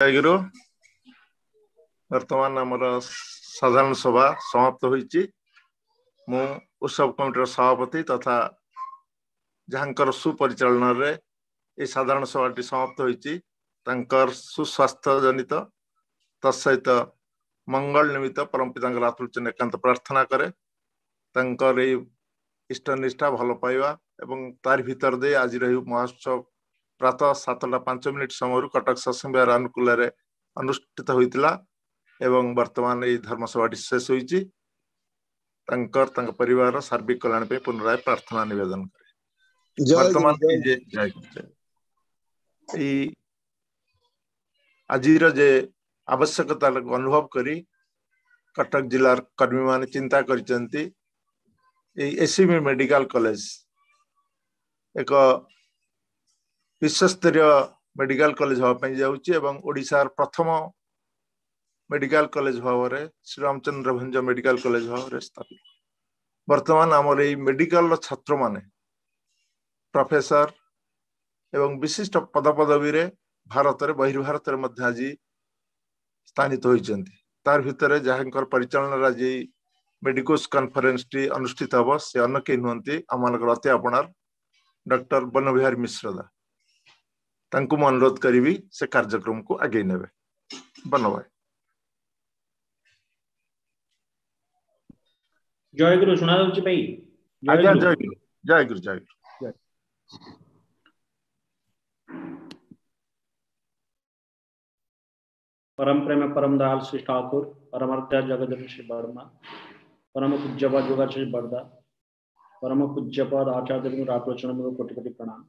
गुरु वर्तमान आमर साधारण सभा समाप्त होईची। मु उत्सव कमिटर सभापति तथा जहांकर सुपरिचालन रे ए साधारण सभाटी समाप्त होईची। तांकर सुस्वास्थ्य जनित तत्सहित मंगल निमित्त परमपिता आतुल एकांत प्रार्थना करे तांकर ए इष्ट निष्ठा भल पाइबा एवं तार भीतर दे आज रही महोत्सव प्रातः 7:05 समय कटक सत्संग विहार अनुकूल अनुष्ठित होइतिला एवं वर्तमान ये धर्मसभा शेष होइची। तांकर परिवार सार्विक कल्याण पे पुनराय प्रार्थना निवेदन करे। वर्तमान आजिर जे आवश्यकता अनुभव करी कटक जिला कर्मी माने चिंता करिसेंती एसीबी मेडिकल कॉलेज एक विश्वस्तरीय मेडिकल कॉलेज होगा जाऊँगी एवं ओडिशार प्रथम मेडिकल कॉलेज भाव श्री रामचंद्र भंज मेडिकल कॉलेज भाव स्थापित। वर्तमान आमर ये मेडिकल छात्र माने प्रोफेसर एवं विशिष्ट पदपदवी रे भारत रे बहिर्भारत रे मध्य आज स्थानित होइचंती। तार भितर जहाँकर परिचालन आज मेडिकोस कॉन्फ्रेंस टी अनुष्ठित हब से अन्य के नुहंती आमनकर अति आपणार डॉक्टर बनविहारी मिश्र दा तांको अनुरोध करी से कार्यक्रम को आगे नेबे। बनवाय जय गुरु सुना दउची भाई। आज्ञा जय गुरु जय गुरु जय गुरु। परम प्रेम परम दयाल श्री ठाकुर परमार्थ जगत श्री वर्मा परम पूज्यपद योगा श्री बरदा परम पूज्यपद आचार्य राप्रचरण में कोटि कोटि प्रणाम।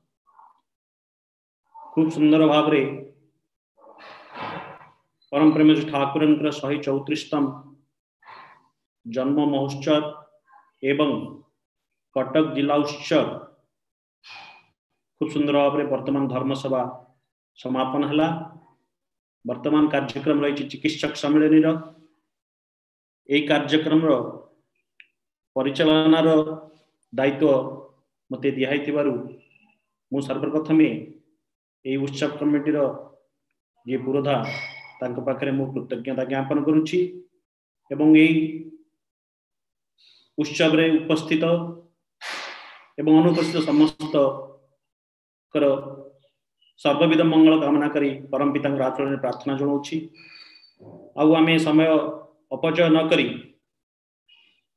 खूब सुंदर भाव रे परम प्रेम ठाकुर 134तम जन्म महोत्सव एवं कटक जिला उत्सव खूब सुंदर भाव रे वर्तमान धर्मसभा समापन हला। वर्तमान कार्यक्रम रही चिकित्सक सम्मेलन यही कार्यक्रम परिचालनार दायित्व मते दिहाई मु सर्वप्रथमे यही उत्सव कमिटीर ये पुरोधा तांको पाखरे मु कृतज्ञता ज्ञापन करुछि एवं यही उत्सव रे उपस्थित एवं अनुपस्थित समस्त कर सर्वविध मंगल कामना करी परम पिता आचरण प्रार्थना जनाऊँगी। आउ आमे समय अपचय न करी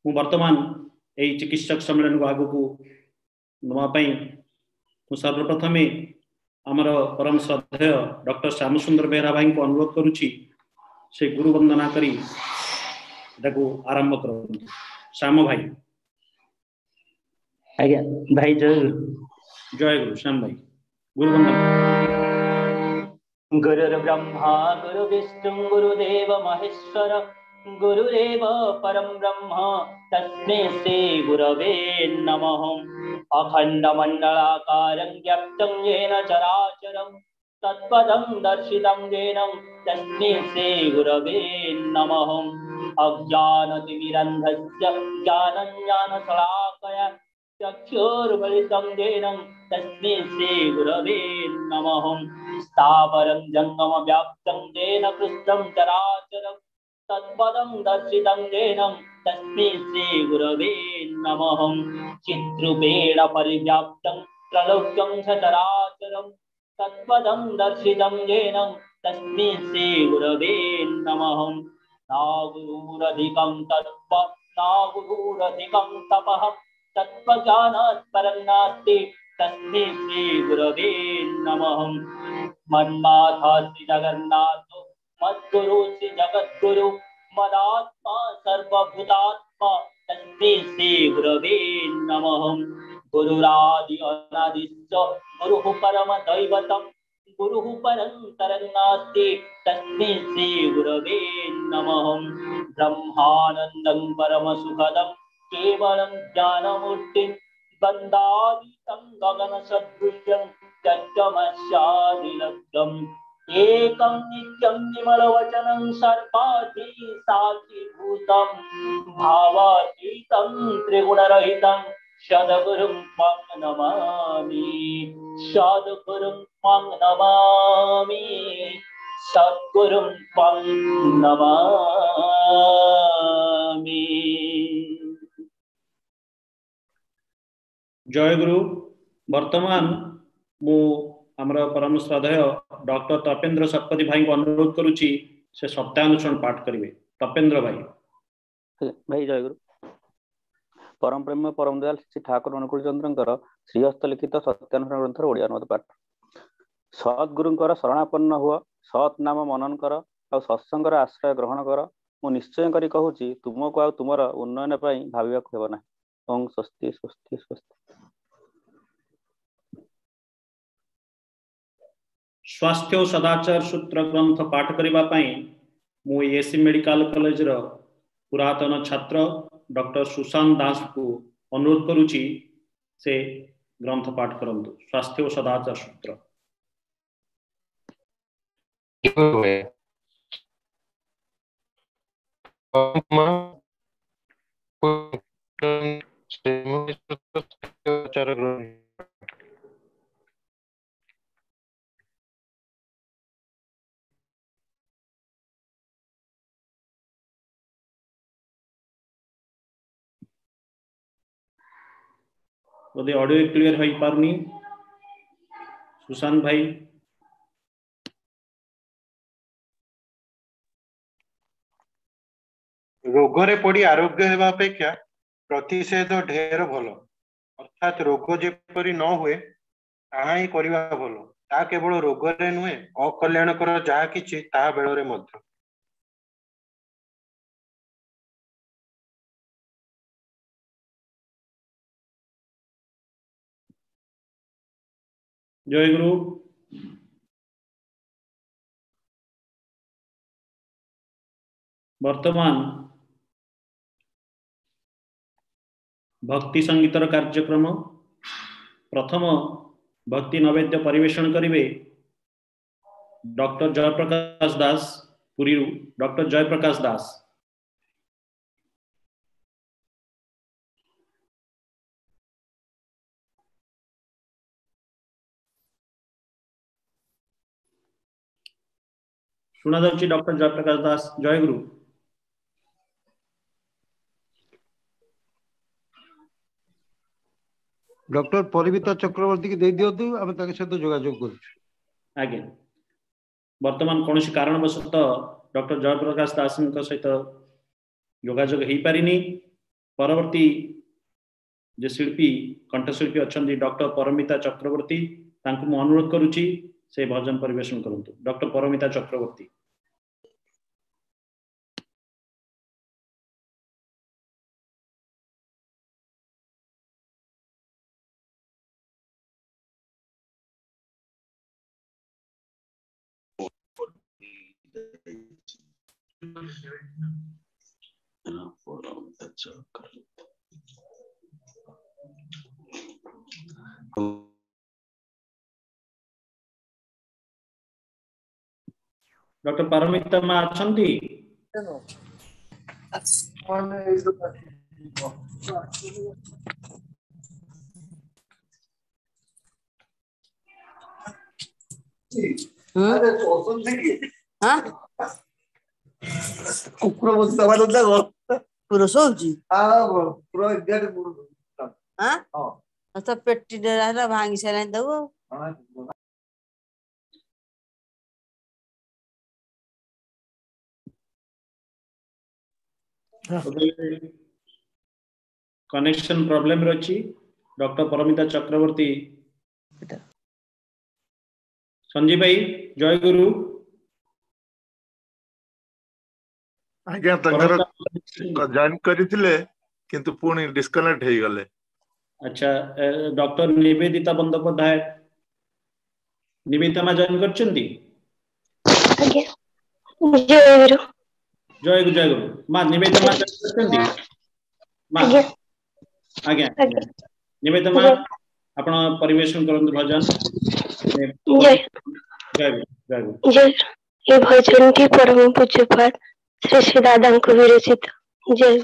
मु वर्तमान यही चिकित्सक सम्मेलन को आगु को नवाई मु सर्वप्रथमे आमर परम श्रद्धेय डॉक्टर श्याम सुंदर बेहरा भाई को अनुरोध करुछि से गुरु वंदना करी आरंभ कर। श्याम भाई। आज्ञा भाई जय जय गुरु। श्याम भाई गुरु वंदना। गुरुर् ब्रह्मा गुरु विष्णु गुरुदेव महेश्वर गुरुरेव परम ब्रह्म तस्मै श्री गुरवे नमः। अखंड मंडलाकारं व्याप्तं येन चराचरं तत्पदं दर्शितं येन तस्मै श्री गुरवे नमः। अज्ञानतिमिरन्धस्य ज्ञानञ्जनशलाकया चक्षुर्बलितं येन तस्मै श्री गुरवे नमः। स्थावरं जंगमव्याप्तं येन कृष्णं चराचरं तत्पदं दर्शितं येन तस्मै श्री गुरवे नमः। चिद्रूपेण परिव्याप्तं त्रैलोक्यं सचराचरं तत्पदं दर्शितं येन तस्मै श्री गुरवे नमः। नागुरुरधिकं तत्त्व नागुरुरधिकं तपः तत्त्वज्ञानात् परं नास्ति तस्मै श्री गुरवे नमः। मन्माता श्री जगन्नाथ मद्गुरु श्री जगद्गुरु मदात्मा सर्वभूतात्मा तस्मै श्री गुरवे नमः। गुरुरादि अनादिश्च गुरुः परम दैवतं गुरुः परन्तरं नास्ति तस्मै श्री गुरवे नमः। ब्रह्मानन्दं परमसुखदं केवलं ज्ञानमूर्तिं बन्दादितं गगनसदृशं चक्रमस्यादिलब्धम् एकं नित्यं विमलवचनं सर्वाधि साक्षीभूतं भावातीतं त्रिगुणरहितं सद्गुरुं त्वं नमामि सद्गुरुं त्वं नमामि सद्गुरुं त्वं नमामि। जय गुरु। वर्तमान मु आमर परम श्रद्धेय डॉक्टर तपेन्द्र शतपथी भाई को अनुरोध करुच्ची से सत्यानुष्ठान पाठ करेंगे। तपेन्द्र भाई। भाई जय गुरु। परम प्रेम परम दयाल श्री ठाकुर अनुकूल चंद्र श्रीहस्त लिखित सत्यानुष्ठान ग्रंथर ओडिया अनुवाद पाठ। सद्गुरुंकर शरणापन्न हुआ, सत् नाम मनन कर और सत्संगर आश्रय ग्रहण कर। मु निश्चय करी कहूची तुमको आ तुमर उन्नयन पई भाविबाक हेब ना। ओं स्वस्ति स्वस्ति स्वस्ति। स्वास्थ्य और सदाचार सूत्र ग्रंथ पाठ करबा पई मु एसी मेडिकल कॉलेज रो पुरातन छात्र डॉक्टर सुशांत दास को अनुरोध करुची से ग्रंथ पाठ करंतु। स्वास्थ्य और सदाचार सूत्र। बोधे ऑडियो क्लियर हो पारनी सुशांत भाई। रोगरे पड़ी आरोग्य हेबा अपेक्षा प्रतिषेध ढेर भल। अर्थात रोग जेपरी न हुए ताहा ही करिबा भल। ता केवल रोगरे नुहे अकल्याणकर जहा किछि ताहा बेଳରେ मध्य। जय गुरु। वर्तमान भक्ति संगीतर कार्यक्रम प्रथम भक्ति नैवेद्य परिवेषण करिवे डॉक्टर जयप्रकाश दास पुरी। डॉक्टर जयप्रकाश दास। सुना जाउची डॉक्टर जयप्रकाश दास। जय गुरु। डॉक्टर परिमिता चक्रवर्ती की दे दियतु आमे ताके सहित जोगाजोग करू। आगे वर्तमान कौन कारणवशत डॉक्टर जयप्रकाश दास सहित जोगाजोग हो पारिनी। परवर्ती जे शिल्पी कंठशिल्पी अच्छा डॉक्टर परमिता चक्रवर्ती तांको मु अनुरोध करुची से भजन परिवेषण करंतु। डॉक्टर परमिता चक्रवर्ती। डॉक्टर परमिता मा अछंती। पेटी भांगी सारे दब कनेक्शन प्रॉब्लम रही। डॉक्टर परमिता चक्रवर्ती। संजीव भाई जय गुरु। आज्ञा तंगर जॉइन करथिले किंतु पुणी डिस्कनेक्ट हे गले। अच्छा डॉक्टर निवेदिता बंदोपाध्याय निवेदिता मा जॉइन करचंती। आज्ञा जय गुरु। जय गुरु। जय गुरु। मा निवेदिता मा जॉइन करचंती। आज्ञा आज्ञा निवेदिता मा आपण परिवेषण करंतु भजन। जय जय गुरु। जय गुरु। जय ये भजन की परम पूज्यपाद श्री श्री दादा को विरचित। जय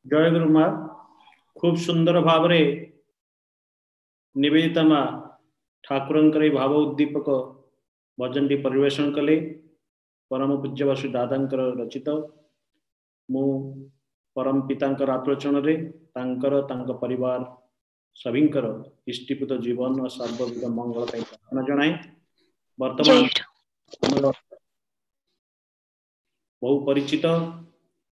जय गुरु माँ खूब सुंदर भाव निवेदिता माँ ठाकुर भाव उद्दीपक भजन टी परिवेशन कले परम पूज्य श्री दादांकर रचित मु परम पितांकर आत्मचरण रे तांकर परिवार सभींकर इष्टिपुत जीवन और सर्वविध मंगल प्रार्थना जनाए। वर्तमान बहु परिचित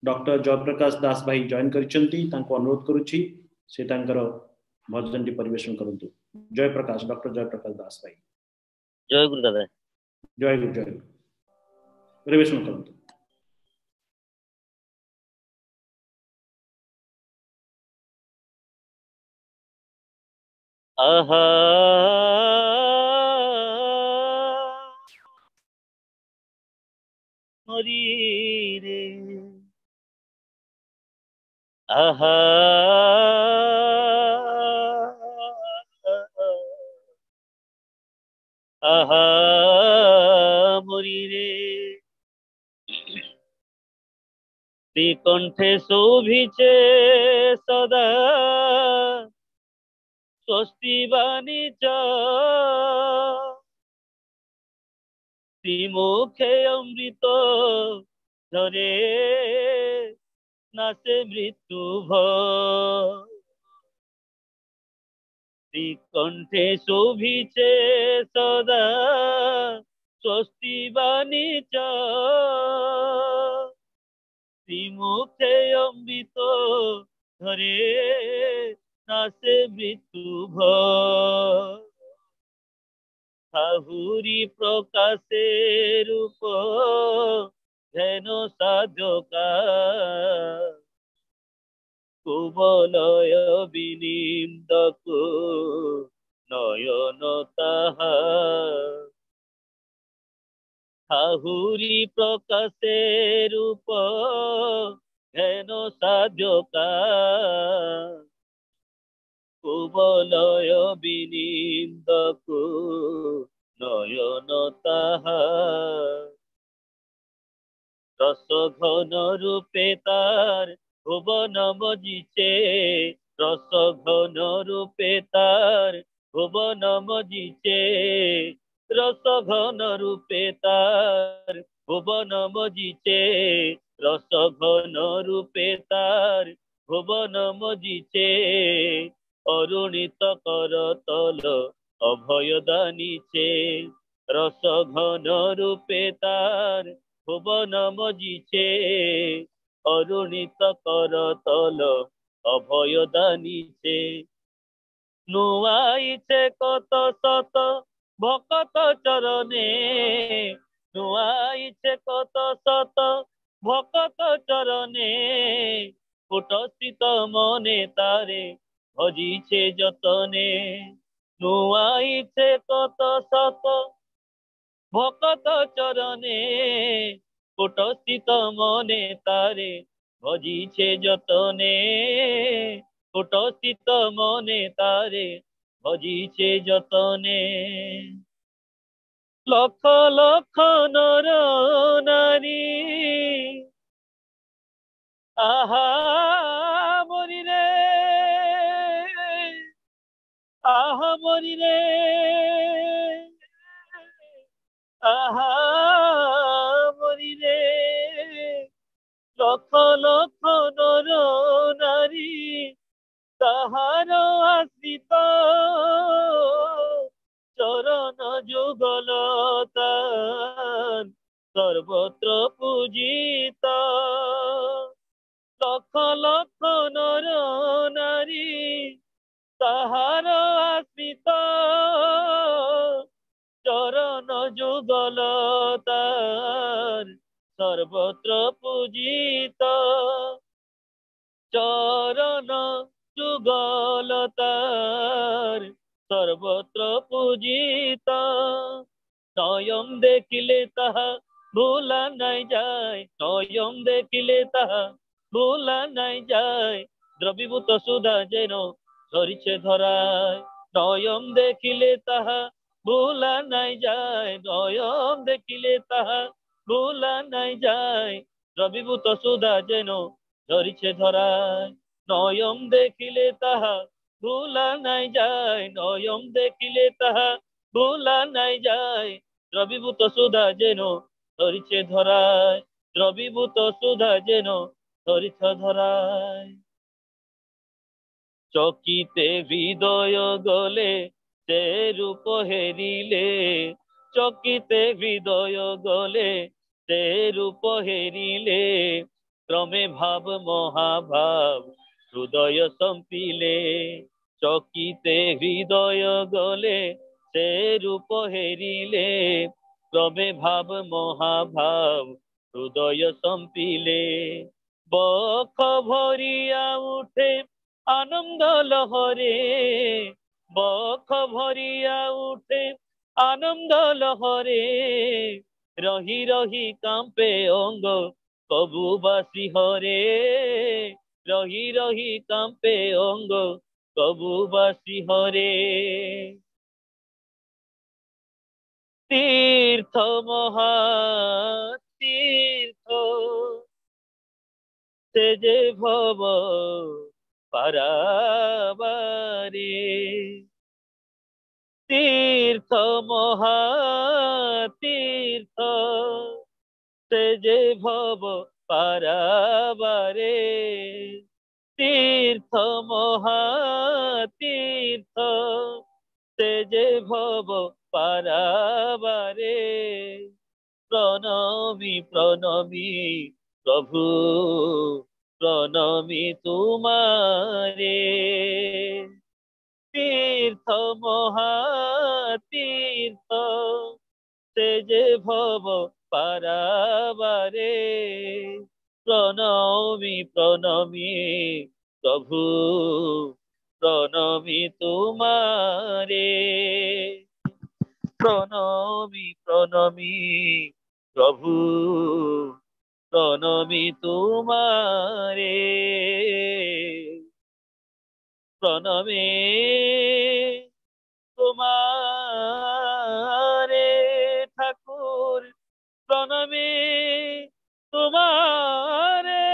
डॉक्टर जयप्रकाश दास भाई जॉइन करिसेंती तांको अनुरोध करूची से तांकर भजन टी परिवेशन करंतु। जयप्रकाश डॉक्टर जयप्रकाश दास भाई। जय गुरु दादा। जय गुरु परिवेशन करंतु। आहा मोरी रे आहा आहा मोरी रे श्रीकंठे शोभिचे सदा स्वस्ति वाणिज्य श्रीमुखे अमृत धरे नासे मृत्यु श्रीकंठे शोभिचे सदा स्वस्ति वाणिज्य श्रीमुखे अमृत धरे नासे मृत्यु आहुरी प्रकाशे रूप धेन साधका कुबलय विनिंदक नयन ताहा आहुरी प्रकाशे रूप धेन साधका कुबलय विनिंदक नयन ताहा रस घन रूपे तार भुवन मजिचे रस घन रूपे तार भुवन मजिचे रस घन रूपे तार भुवन मजिचे रस घन रूपे तार भुवन मजिचे अरुणित कर तल अभय दानीचे रस घन रूपे तार भुवन मजिचे अरुणित कर तल अभय दानीचे नुआईचे कत सत भकत चरणे नुआईचे कत सत भकत चरणे कुटस्थित मने तारे भजिचे जतने नुआईचे कत सत भकत चरणे कुटस्थित मने तारे भजिचे जतने कुटस्थित मने तारे भजिचे जतने लख लख नर नारी आहा मोरी रे आहा मोरी रे आहा मोरी रे लख लख চরণ যুগল তার সর্বত্র পূজিত লক্ষ লক্ষ নর নারী তাহার আশ্রিত চরণ যুগল তার সর্বত্র পূজিত চরণ যুগল তার সর্বত্র পূজিত নয়ন দেখিলে তাহা ভুলা নাই যায় নয়ন দেখিলে তাহা ভুলা নাই যায় দ্রবীভূত সুধা যেন ধরিছে ধরায় নয়ন দেখিলে তাহা ভুলা নাই যায় নয়ন দেখিলে তাহা ভুলা নাই যায় দ্রবীভূত সুধা যেন ধরিছে ধরায় নয়ন দেখিলে তাহা ভুলা নাই যায় নয়ন দেখিলে তাহা ভুলা নাই যায় দ্রবীভূত সুধা যেন ধরিছে ধরায় দ্রবীভূত সুধা যেন ধরিছে ধরায় চকিতে হৃদয় গলে সে রূপ হেরিলে চকিতে হৃদয় গলে সে রূপ হেরিলে ক্রমে ভাব মহাভাব হৃদয় সম্পিলে চকিতে হৃদয় গলে সে রূপ হেরিলে ক্রমে ভাব মহাভাব হৃদয় সম্পিলে বক্ষ ভরিয়া উঠে আনন্দ লহরে বক্ষ ভরিয়া উঠে আনন্দ লহরে রহি রহি কাঁপে অঙ্গ কবু বাসি হরে রহি রহি কাঁপে অঙ্গ কবু বাসি হরে তীর্থ মহা তীর্থ সে যে ভব পারাবারে তীর্থ মহা তীর্থ সে যে ভব পারাবারে তীর্থ মহা তীর্থ সে যে ভব পারাবারে প্রণমি প্রণমি প্রভু প্রণমি তোমারে তীর্থ মহা তীর্থ সে যে ভব পারাবারে প্রণমি প্রণমি প্রভু প্রণমি তোমারে প্রণমি প্রণমি প্রভু প্রণমি তোমারে প্রণমে তোমারে ঠাকুর প্রণমে তোমারে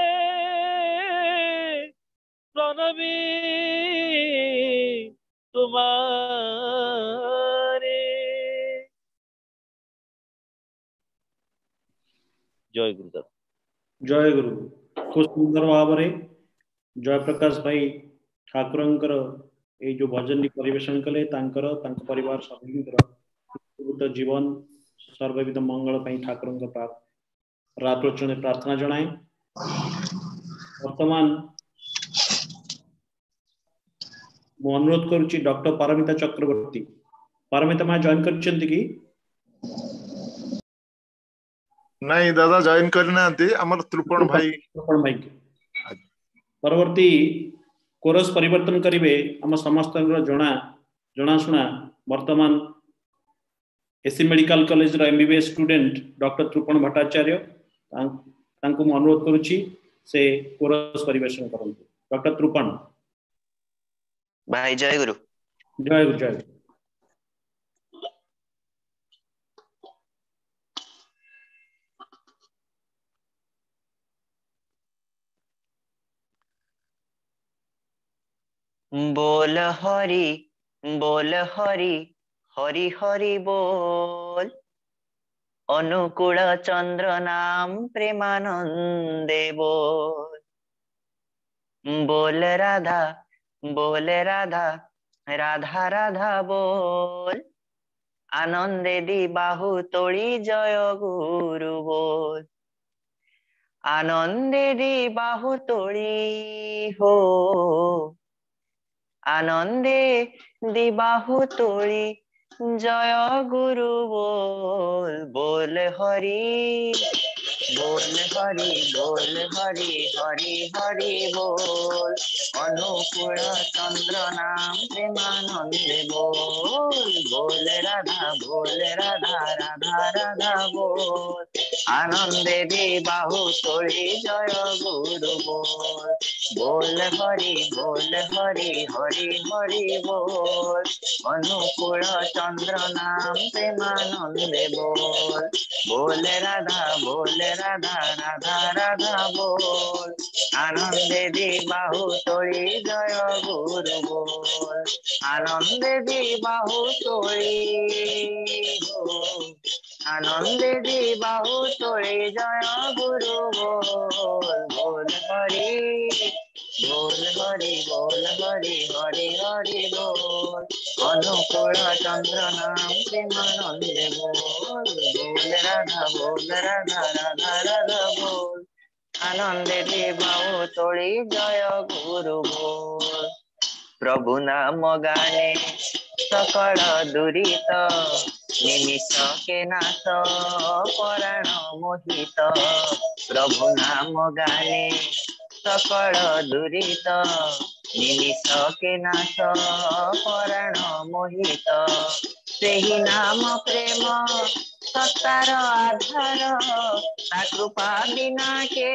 প্রণমে তোমারে জয় গুরুদেব जय गुरु खूब सुंदर भाव में जय प्रकाश भाई ठाकुर ये जो भजन परिवेशन कले परिवार सभी जीवन सर्वविध मंगल ठाकुर रात्रोचने प्रार्थना जनाए वर्तमान मु अनुरोध करुच्ची डॉक्टर पारमिता चक्रवर्ती पारमिता माँ जॉइन कर नहीं दादा जॉइन करना आमर त्रिपण भाई परवर्ती कोरस परिवर्तन करिवे आम समस्त जना जनाशुना वर्तमान एससी मेडिकल कॉलेज रो एमबीबीएस स्टूडेंट डॉक्टर त्रिपण भट्टाचार्य तांको मु अनुरोध करुच्ची से कोरस परिवेशन करंतु डॉक्टर त्रिपण भाई जय गुरु जय गुरु जय गुरु बोल हरि हरि हरि बोल अनुकूल चंद्र नाम प्रेमानंदे बोल राधा राधा राधा बोल आनंदे दी बाहु तोड़ी जय गुरु बोल। आनंदे दी बाहु तोड़ी हो, आनंदे दी बाहु तोड़ी जय गुरु बोल। बोल हरि बोल हरि बोल हरि हरि हरि बोल। अनुकूल चंद्र नाम प्रेमानंदे बोल। बोल राधा राधा राधा बोल। आनंदे दे बाहु तोड़ी जय गुरु बोल। बोल हरि हरि हरि बोल। अनुकूल चंद्र नाम प्रेमानंदे बोल। बोल राधा राधा राधा बोल। आनंदे दी बाहु तोड़ी जय गुरु बोल। आनंदे दी बाहु तोड़ी हो, आनंदे दी बाहु तोड़ी जय गुरु बोल। बोल हरि हरि हरि हरि बोल। अनुकूल चंद्र नाम प्रेमानंदे बोल। बोल राधा राधा राधा बोल। आनंदे दी बाहु तोड़ी जय गुरु बोल। प्रभु नाम गाने सकल दुरित, निमिष के नाश पराण मोहित। प्रभु नाम गाने सकल दुरित, निमिष के नाश पराण मोहित। सेहि नाम प्रेम सत्तार आधार, ता कृपा बिना के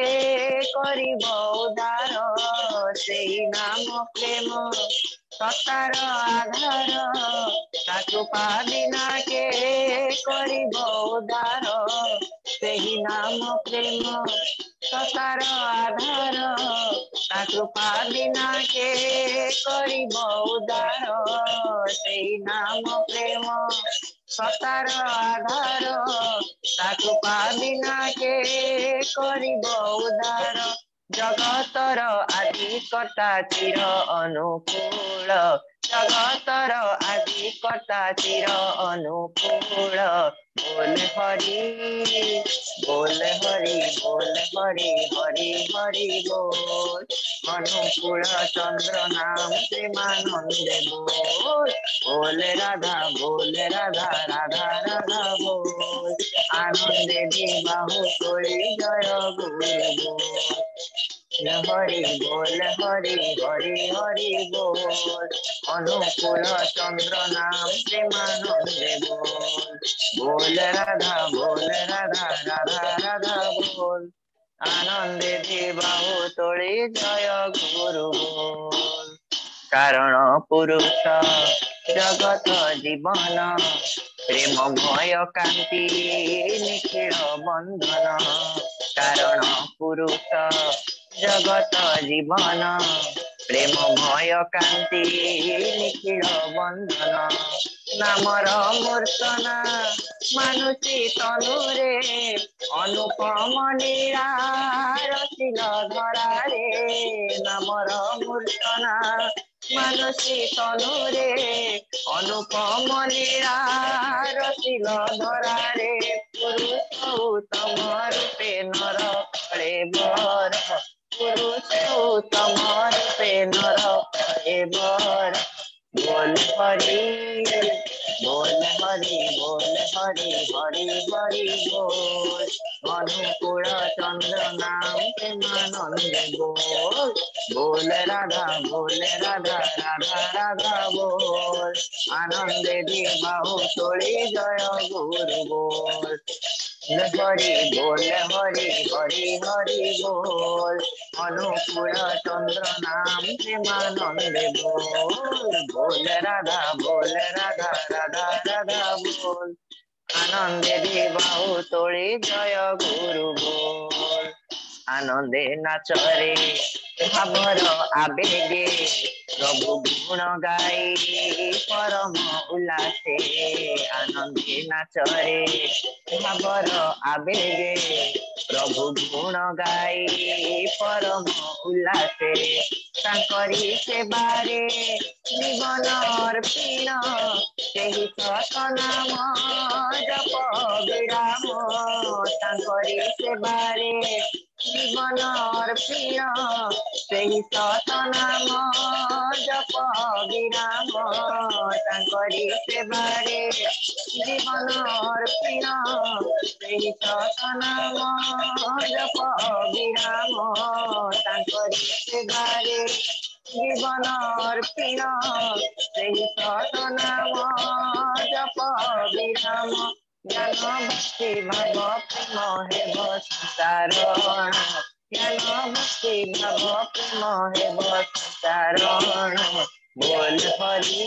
करिब उद्धार। सेहि नाम प्रेम सत्तार आधार, ता कृपा बिना के करिब उद्धार। सेहि नाम प्रेम सत्तार आधार, ता कृपा बिना के करिब उद्धार। सेहि नाम प्रेम सत्तार आधार, ता कृपा बिना के करिब उद्धार। जगतर आदि कर्ता चिर अनुकूल, जगतर आदि कर्ता चिर अनुकूल। बोल हरि हरि हरि हरि बोल। अनुकूल चंद्र नाम प्रेमानंदे बोल। बोल राधा राधा राधा बोल। आनंदे दी बाहु तोड़ी जय गुरु बोल। हरि हरि हरि बोल। अनुकूल चंद्र नाम प्रेमानंदे बोल। बोल राधा राधा राधा बोल। आनंदे दी बाहु तोड़ी जय गुरु बोल। कारण पुरुष जगत जीवन, प्रेममय कांति निखिल बंधन। कारण पुरुष जगत जीवन, प्रेममय कांति निखिल बंधन। नामर मूर्तना मानुषी तनुरे, अनुपम लीला रचिल धरारे। नामर मूर्तना मानुषी तनुरे, अनुपम लीला रचिल धरारे। पुरुष उत्तम रूपे नर फले बर, पुरुष उत्तम रूपे नर फले बर। बोल हरि हरि हरि हरि बोल। अनुकूल चंद्र नाम प्रेमानंदे बोल। बोल राधा राधा राधा बोल। आनंदे दी बाहु तोड़ी जय गुरु बोल। हरि हरि हरि बोल। अनुकूल चंद्र नाम प्रेमानंदे बोल। बोल राधा राधा राधा बोल। आनंदे दी बाहु तोड़ी जय गुरु बोल। आनंदे नाचरे भावर आवेगे प्रभु गुण गाई परम उल्लासे आनंदे नाचरे भावर आवेगे प्रभु गुण गाई परम उल्लासे तांकरी सेवारे जीवन अर्पिण ସେହି ସତ ନାମ ଜପ ବିରାମ ତାଙ୍କରି ସେବାରେ ଜୀବନ ଅର୍ପିଣ ସେହି ସତ ନାମ ଜପ ବିରାମ ତାଙ୍କରି ସେବାରେ ଜୀବନ ଅର୍ପିଣ ସେହି ସତ ନାମ ଜପ ବିରାମ ତାଙ୍କରି ସେବାରେ जीवन अर्पिण ସେହି ସତ ନାମ ଜପ ବିରାମ ଜ୍ଞାନ ଭକ୍ତି ଭାବ ପ୍ରେମ ହେବ ସଂସାରଣ ଜ୍ଞାନ ଭକ୍ତି ଭାବ ପ୍ରେମ ହେବ ସଂସାରଣ ବୋଲ ହରି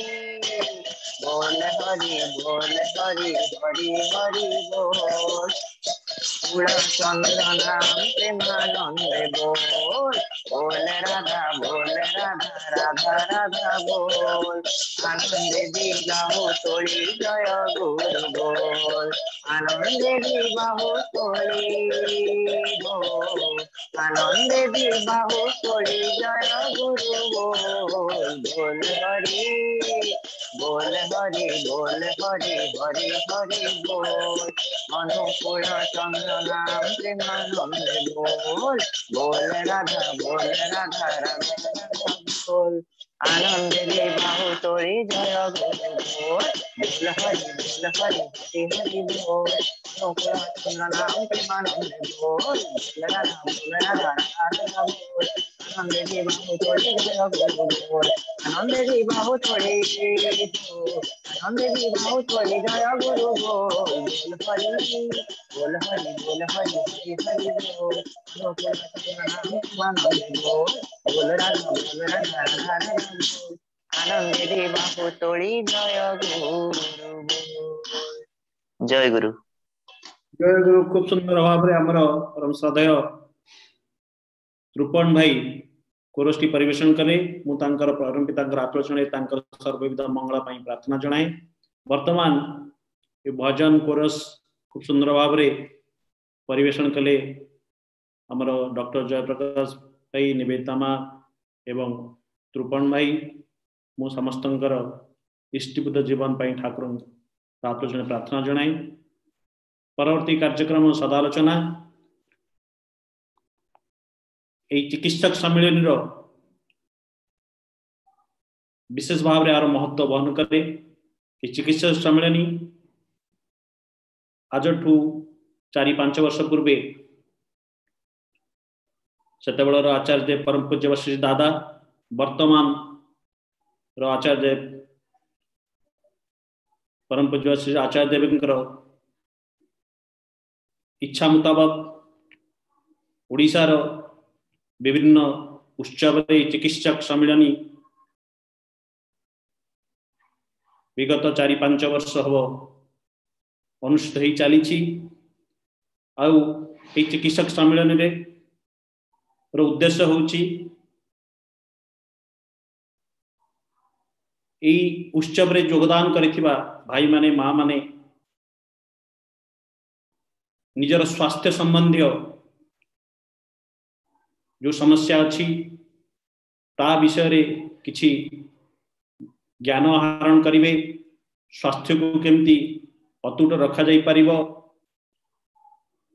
बोल हरि हरि हरि बोल पूर्ण चंद्र नाम प्रेमानंदे बोल बोल राधा राधा राधा बोल आनंदे बाहु तोड़ी जय गुरु बोल आनंदे बाहु तोड़ी बोल आनंदे बाहु तोड़ी जय गुरु बोल बोल हरि हरि हरि हरि बोल अनुकूल चंद्र नाम प्रेमानंदे बोल बोल राधा राधा बोल आनंदे बाहु तोड़ी जय गुरु बोल बोल हरि हरि बोल अनुकूल चंद्र नाम प्रेमानंदे बोल बोल राधा राधा बोल आनंदे बाहु तोड़ी जय गुरु बोल आनंदे बाहु तोड़ी आनंदे बाहु तोड़ी जय गुरु बोल बोल हरि हरि बोल अनुकूल चंद्र नाम प्रेमानंदे बोल बोल राधा राधा बोल आनंदे बाहु तोड़ी जय गुरु जय गुरु जय गुरु। खूब सुंदर भाव आमर परम श्रद्धेय रूपन भाई कोरसटी परिवेशन कले परम पिता आत्मचणे सर्वविध मंगल प्रार्थना जनाए। वर्तमान ये भजन कोरस खूब सुंदर भाव परिवेशन कले आमर डॉक्टर जयप्रकाश भाई निवेदिता माँ एवं त्रुपण भाई मु समस्त इष्टिपुत जीवन ठाकुर आत्मचणे प्रार्थना जनाए। परवर्ती कार्यक्रम सदालोचना चिकित्सक सम्मेलन विशेष भाव में यार महत्व बहन करे। चिकित्सक सम्मेलन आज 4-5 वर्ष पूर्वे से आचार्य देव परम पूज्य श्री दादा वर्तमान आचार्य देव परम पूज्य श्री आचार्य देव इच्छा मुताबक ओडिशार विभिन्न उत्सव चिकित्सक सम्मेलन विगत 4-5 वर्ष हम अनुष्ठित हो चली। चिकित्सक सम्मेलन उद्देश्य होउची उत्सव रे योगदान करिथिबा भाई माने माँ माने निजर स्वास्थ्य संबंधी जो समस्या अच्छी ता विषय रे किछि ज्ञान आहरण करिवे। स्वास्थ्य को केमती अतुट रखा जाई परिबो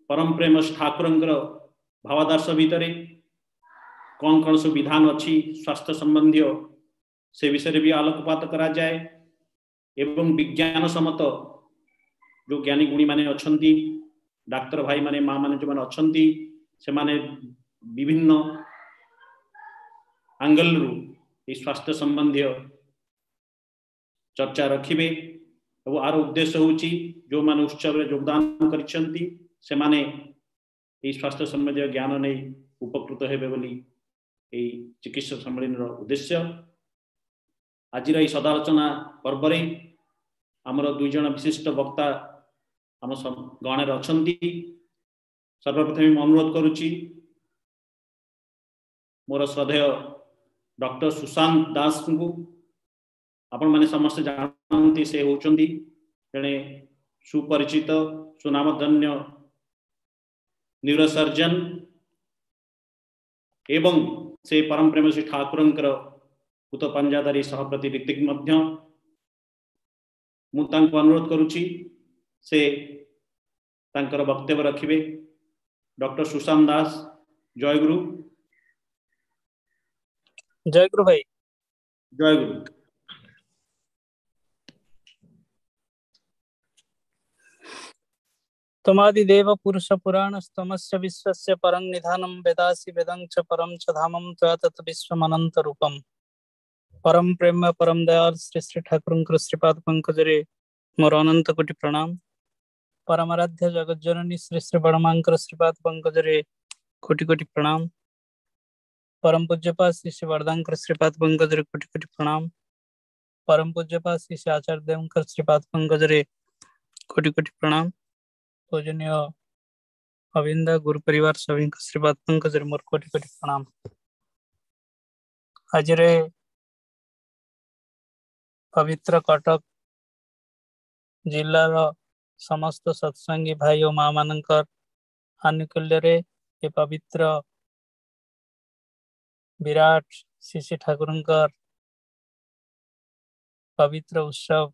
परम प्रेम ठाकुरंकर भावादर्श भितरे कौन कौन सब विधान अच्छी स्वास्थ्य संबंधी से विषय भी आलोकपात करा जाए एवं विज्ञान सम्मत जो ज्ञानी गुणी माने अछंती डाक्टर भाई माने माँ माने जो माने अछंती से माने विभिन्न एंगल रु स्वास्थ्य संबंधी चर्चा रखिबे। आर उद्देश्य होची जो माने उत्सव रे योगदान करिसेंती से माने स्वास्थ्य संबंधी ज्ञान नहीं उपकृत हेबे बोली चिकित्सक सम्मेलन उद्देश्य। आज सदालोचना पर्व आमर 2 जन विशिष्ट वक्ता आम गणर अच्छा। सर्वप्रथम अनुरोध करुच्ची मोर श्रद्धेय डॉक्टर सुशांत दास को आपण माने समस्त जानती से होचंदी जने सुपरिचित सुनामधन्य न्यूरोसर्जन एवं से परम प्रेम श्री ठाकुरंकर पुत पंजाधारी सहप्रति ऋतिक मध्य मु तांको अनुरोध करुछि से तांकर वक्तव्य रखिबे। डॉक्टर सुशांत दास, जय गुरु। जय गुरु भाई। जय गुरु। तमादिदेव पुरुष पुराण स्तमस्य विश्वस्य परं निधानं वेदासि वेदं च परं च धामं त्वया तत् विश्वमनंत रूपम। परम प्रेम परम दयाल श्री श्री ठाकुरंकर श्रीपाद पंकजरे मोर अनंत कोटि प्रणाम। परमाराध्य जगत जननी श्री श्री बड़मांकर श्रीपाद पंकजरे कोटि कोटि प्रणाम। परम पूज्यपाद श्री श्री वरदांकर श्रीपाद पंकजरे कोटि कोटि प्रणाम। परम पूज्यपाद श्री श्री आचार्य देवंकर श्रीपाद पंकजरे कोटि कोटि प्रणाम। पूजनीय अविंदा गुरु परिवार सभी श्रीपाद पंकजरे मोर कोटि कोटि प्रणाम। आज रे पवित्र कटक जिलार समस्त सत्संगी भाई और माँ मानकर आनुकूल्य रे ये पवित्र विराट श्री ठाकुरंकर पवित्र उत्सव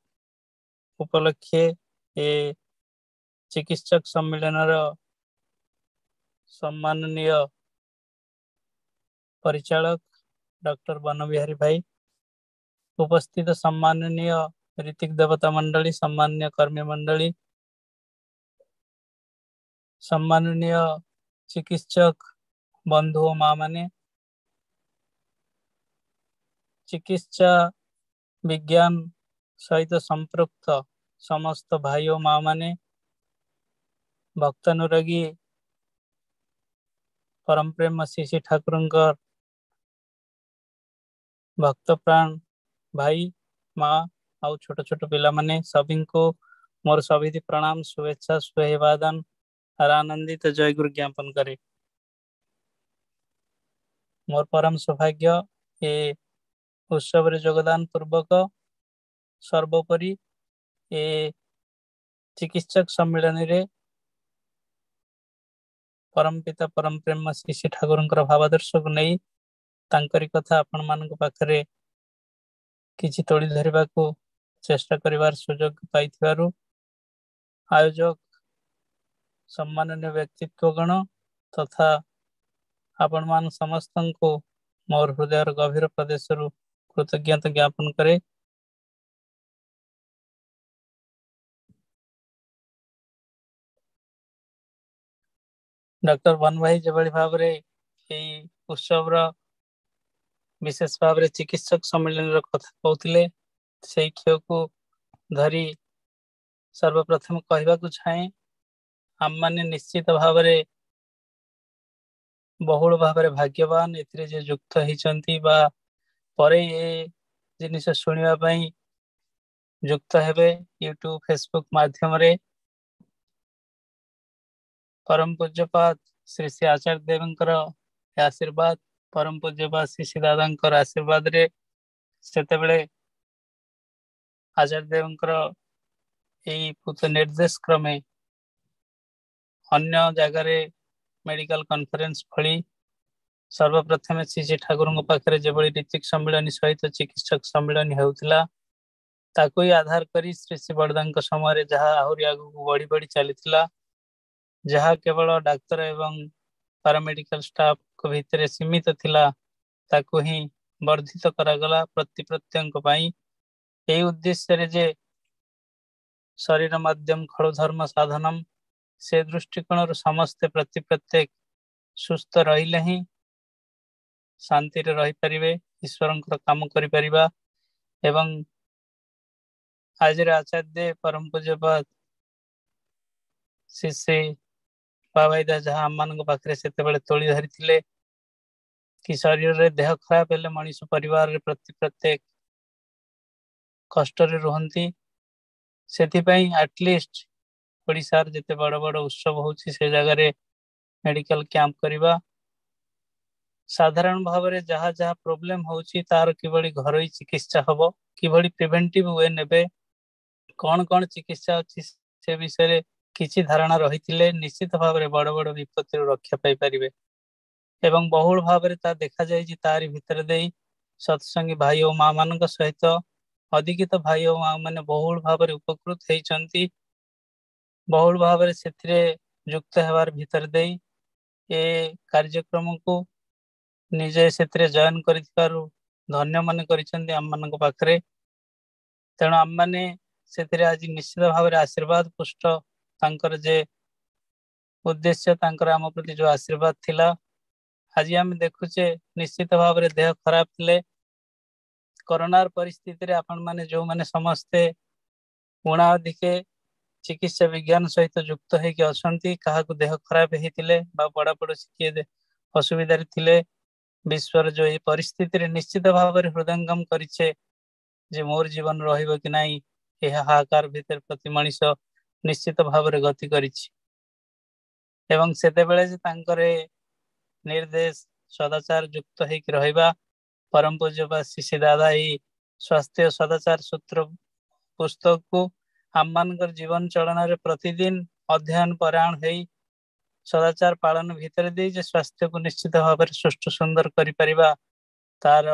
उपलक्षे ये चिकित्सक सम्मेलन सम्माननीय परिचालक डॉक्टर बनबिहारी भाई, उपस्थित सम्माननीय ऋतिक देवता मंडली, सम्मान्य कर्मी मंडली, सम्माननीय चिकित्सक बंधु माँ माने, चिकित्सा विज्ञान सहित संपृक्त समस्त भाई और माँ माने, भक्तानुरागी परम प्रेम श्री ठाकुरंकर भक्त प्राण भाई माँ आउ छोट छोट पिला माने सभी को मोर सभी प्रणाम, शुभेच्छा, सुअभिवादन और आनंदित जय गुरु ज्ञापन करे। मोर परम सौभाग्य ये उत्सव रे योगदान पूर्वक सर्वोपरि ये चिकित्सक सम्मेलन रे परम पिता परम प्रेम श्री श्री ठाकुरंकर भावादर्श को नहीं तांकरी कथा आपण मान पाखरे किछि तोड़ी धरिबा को चेष्टा करिवार सुयोग पाइथिबारु आयोजक सम्माननीय व्यक्तित्व गण तथा आपण मान समस्त को मोर हृदय गभीर प्रदेश कृतज्ञता ज्ञापन करे। डॉक्टर वन भाई जबली भाव रे एई उत्सव रा विशेष भाव रे चिकित्सक सम्मेलन रा कथा कहउतिले सेई खेय को धरी सर्वप्रथम कहबा को चाहे हम माने निश्चित भाव रे बहुल भाव रे भाग्यवान एथिरे जे युक्त हिचंती बा परे ए जिनिस सुनिबा पई युक्त हेबे यूट्यूब फेसबुक माध्यम रे। परम पूज्यपाद श्री श्री आचार्य देवंकर आशीर्वाद, परम पूज्यपाद श्री श्री दादांकर आशीर्वाद रे सेते बेले आचार्य देवंकर एई पुत निर्देश क्रमे अन्य जगह रे मेडिकल कॉन्फ्रेंस फली सर्वप्रथम श्री श्री ठाकुर पाखे जो ऋतिक सम्मिलन सहित चिकित्सक सम्मिलन होता ताको ही आधार करी श्री श्री बड़दा समय जहाँ आहरी आगू बढ़ी बढ़ी चली जहाँ केवल डाक्तर एवं पारामेडिकल स्टाफ को भितर सीमित थिला ताको ही वर्धित करागला प्रति प्रत्येक यही उद्देश्य रे जे शरीर माध्यम खड़ो धर्म साधनम से दृष्टिकोण समस्ते प्रति प्रत्येक सुस्थ रहिले ही शांति रे रही परिबे, ईश्वरंकर काम करि परिबा। एवं आज रे आचार्य परम पूज्यपाद श्री श्री बाबाईदा जहाँ आम मान पाखे से तोली धरी थिले कि शरीर रे देह खराब हेले मनीष परिवार रे प्रति प्रत्येक कष्ट रे रुहंती सेथिपई एटलिस्ट ओडिसा रे जते बड़ बड़ उत्सव होची से जगह रे मेडिकल कैंप करिबा साधारण भाव में जहाँ जहाँ प्रोब्लेम होची तार किभली घरोई चिकित्सा हबो किभली प्रिवेंटिव वे नेबे कौन कौन चिकित्सा अच्छी से विषय किसी धारणा रही निश्चित भाव में बड़ बड़ विपत्ति रक्षा पाई परिबे एवं बहुल भाव में ता देखा जाए तारी भितर दे सत्संगी भाई और माँ मान सहित अधिकित भाई और माँ मैंने बहुल भाव में उपकृत होती बहुल भाव में से युक्त होवार भितर दे ये कार्यक्रम को निजे से जॉइन कर धन्य मन कर पाखरे तेणु आम मैंने से आज निश्चित भाव में आशीर्वाद पुष्ट तांकर जे उद्देश्य तांकर आम प्रति जो आशीर्वाद थिला आज आम देखुचे निश्चित भाव में देह खराब थे कोरोनार परिस्थिति आपण माने जो माने समस्ते उणा अधिके चिकित्सा विज्ञान सहित युक्त होगी अच्छा क्या देह खराब होते बड़ पड़ोसी किए असुविधा थिले विश्वर जो ये परिस्थिति निश्चित भाव में हृदयंगम करिछे जे मोर जीवन रहिबो कि नहीं यह हाहाकार भीतर प्रति मनीष निश्चित भाव में गति करिछि एवं सेतेबेले जे तांकरे निर्देश सदाचार युक्त होकर रहिबा परम पूज्य श्री दादा ये स्वास्थ्य सदाचार सूत्र पुस्तक को आम मानकर जीवन चलन प्रतिदिन अध्ययन परायण हो सदाचार पालन भितर दे स्वास्थ्य को निश्चित भाव में सुष्ठु सुंदर करिपरिबा तार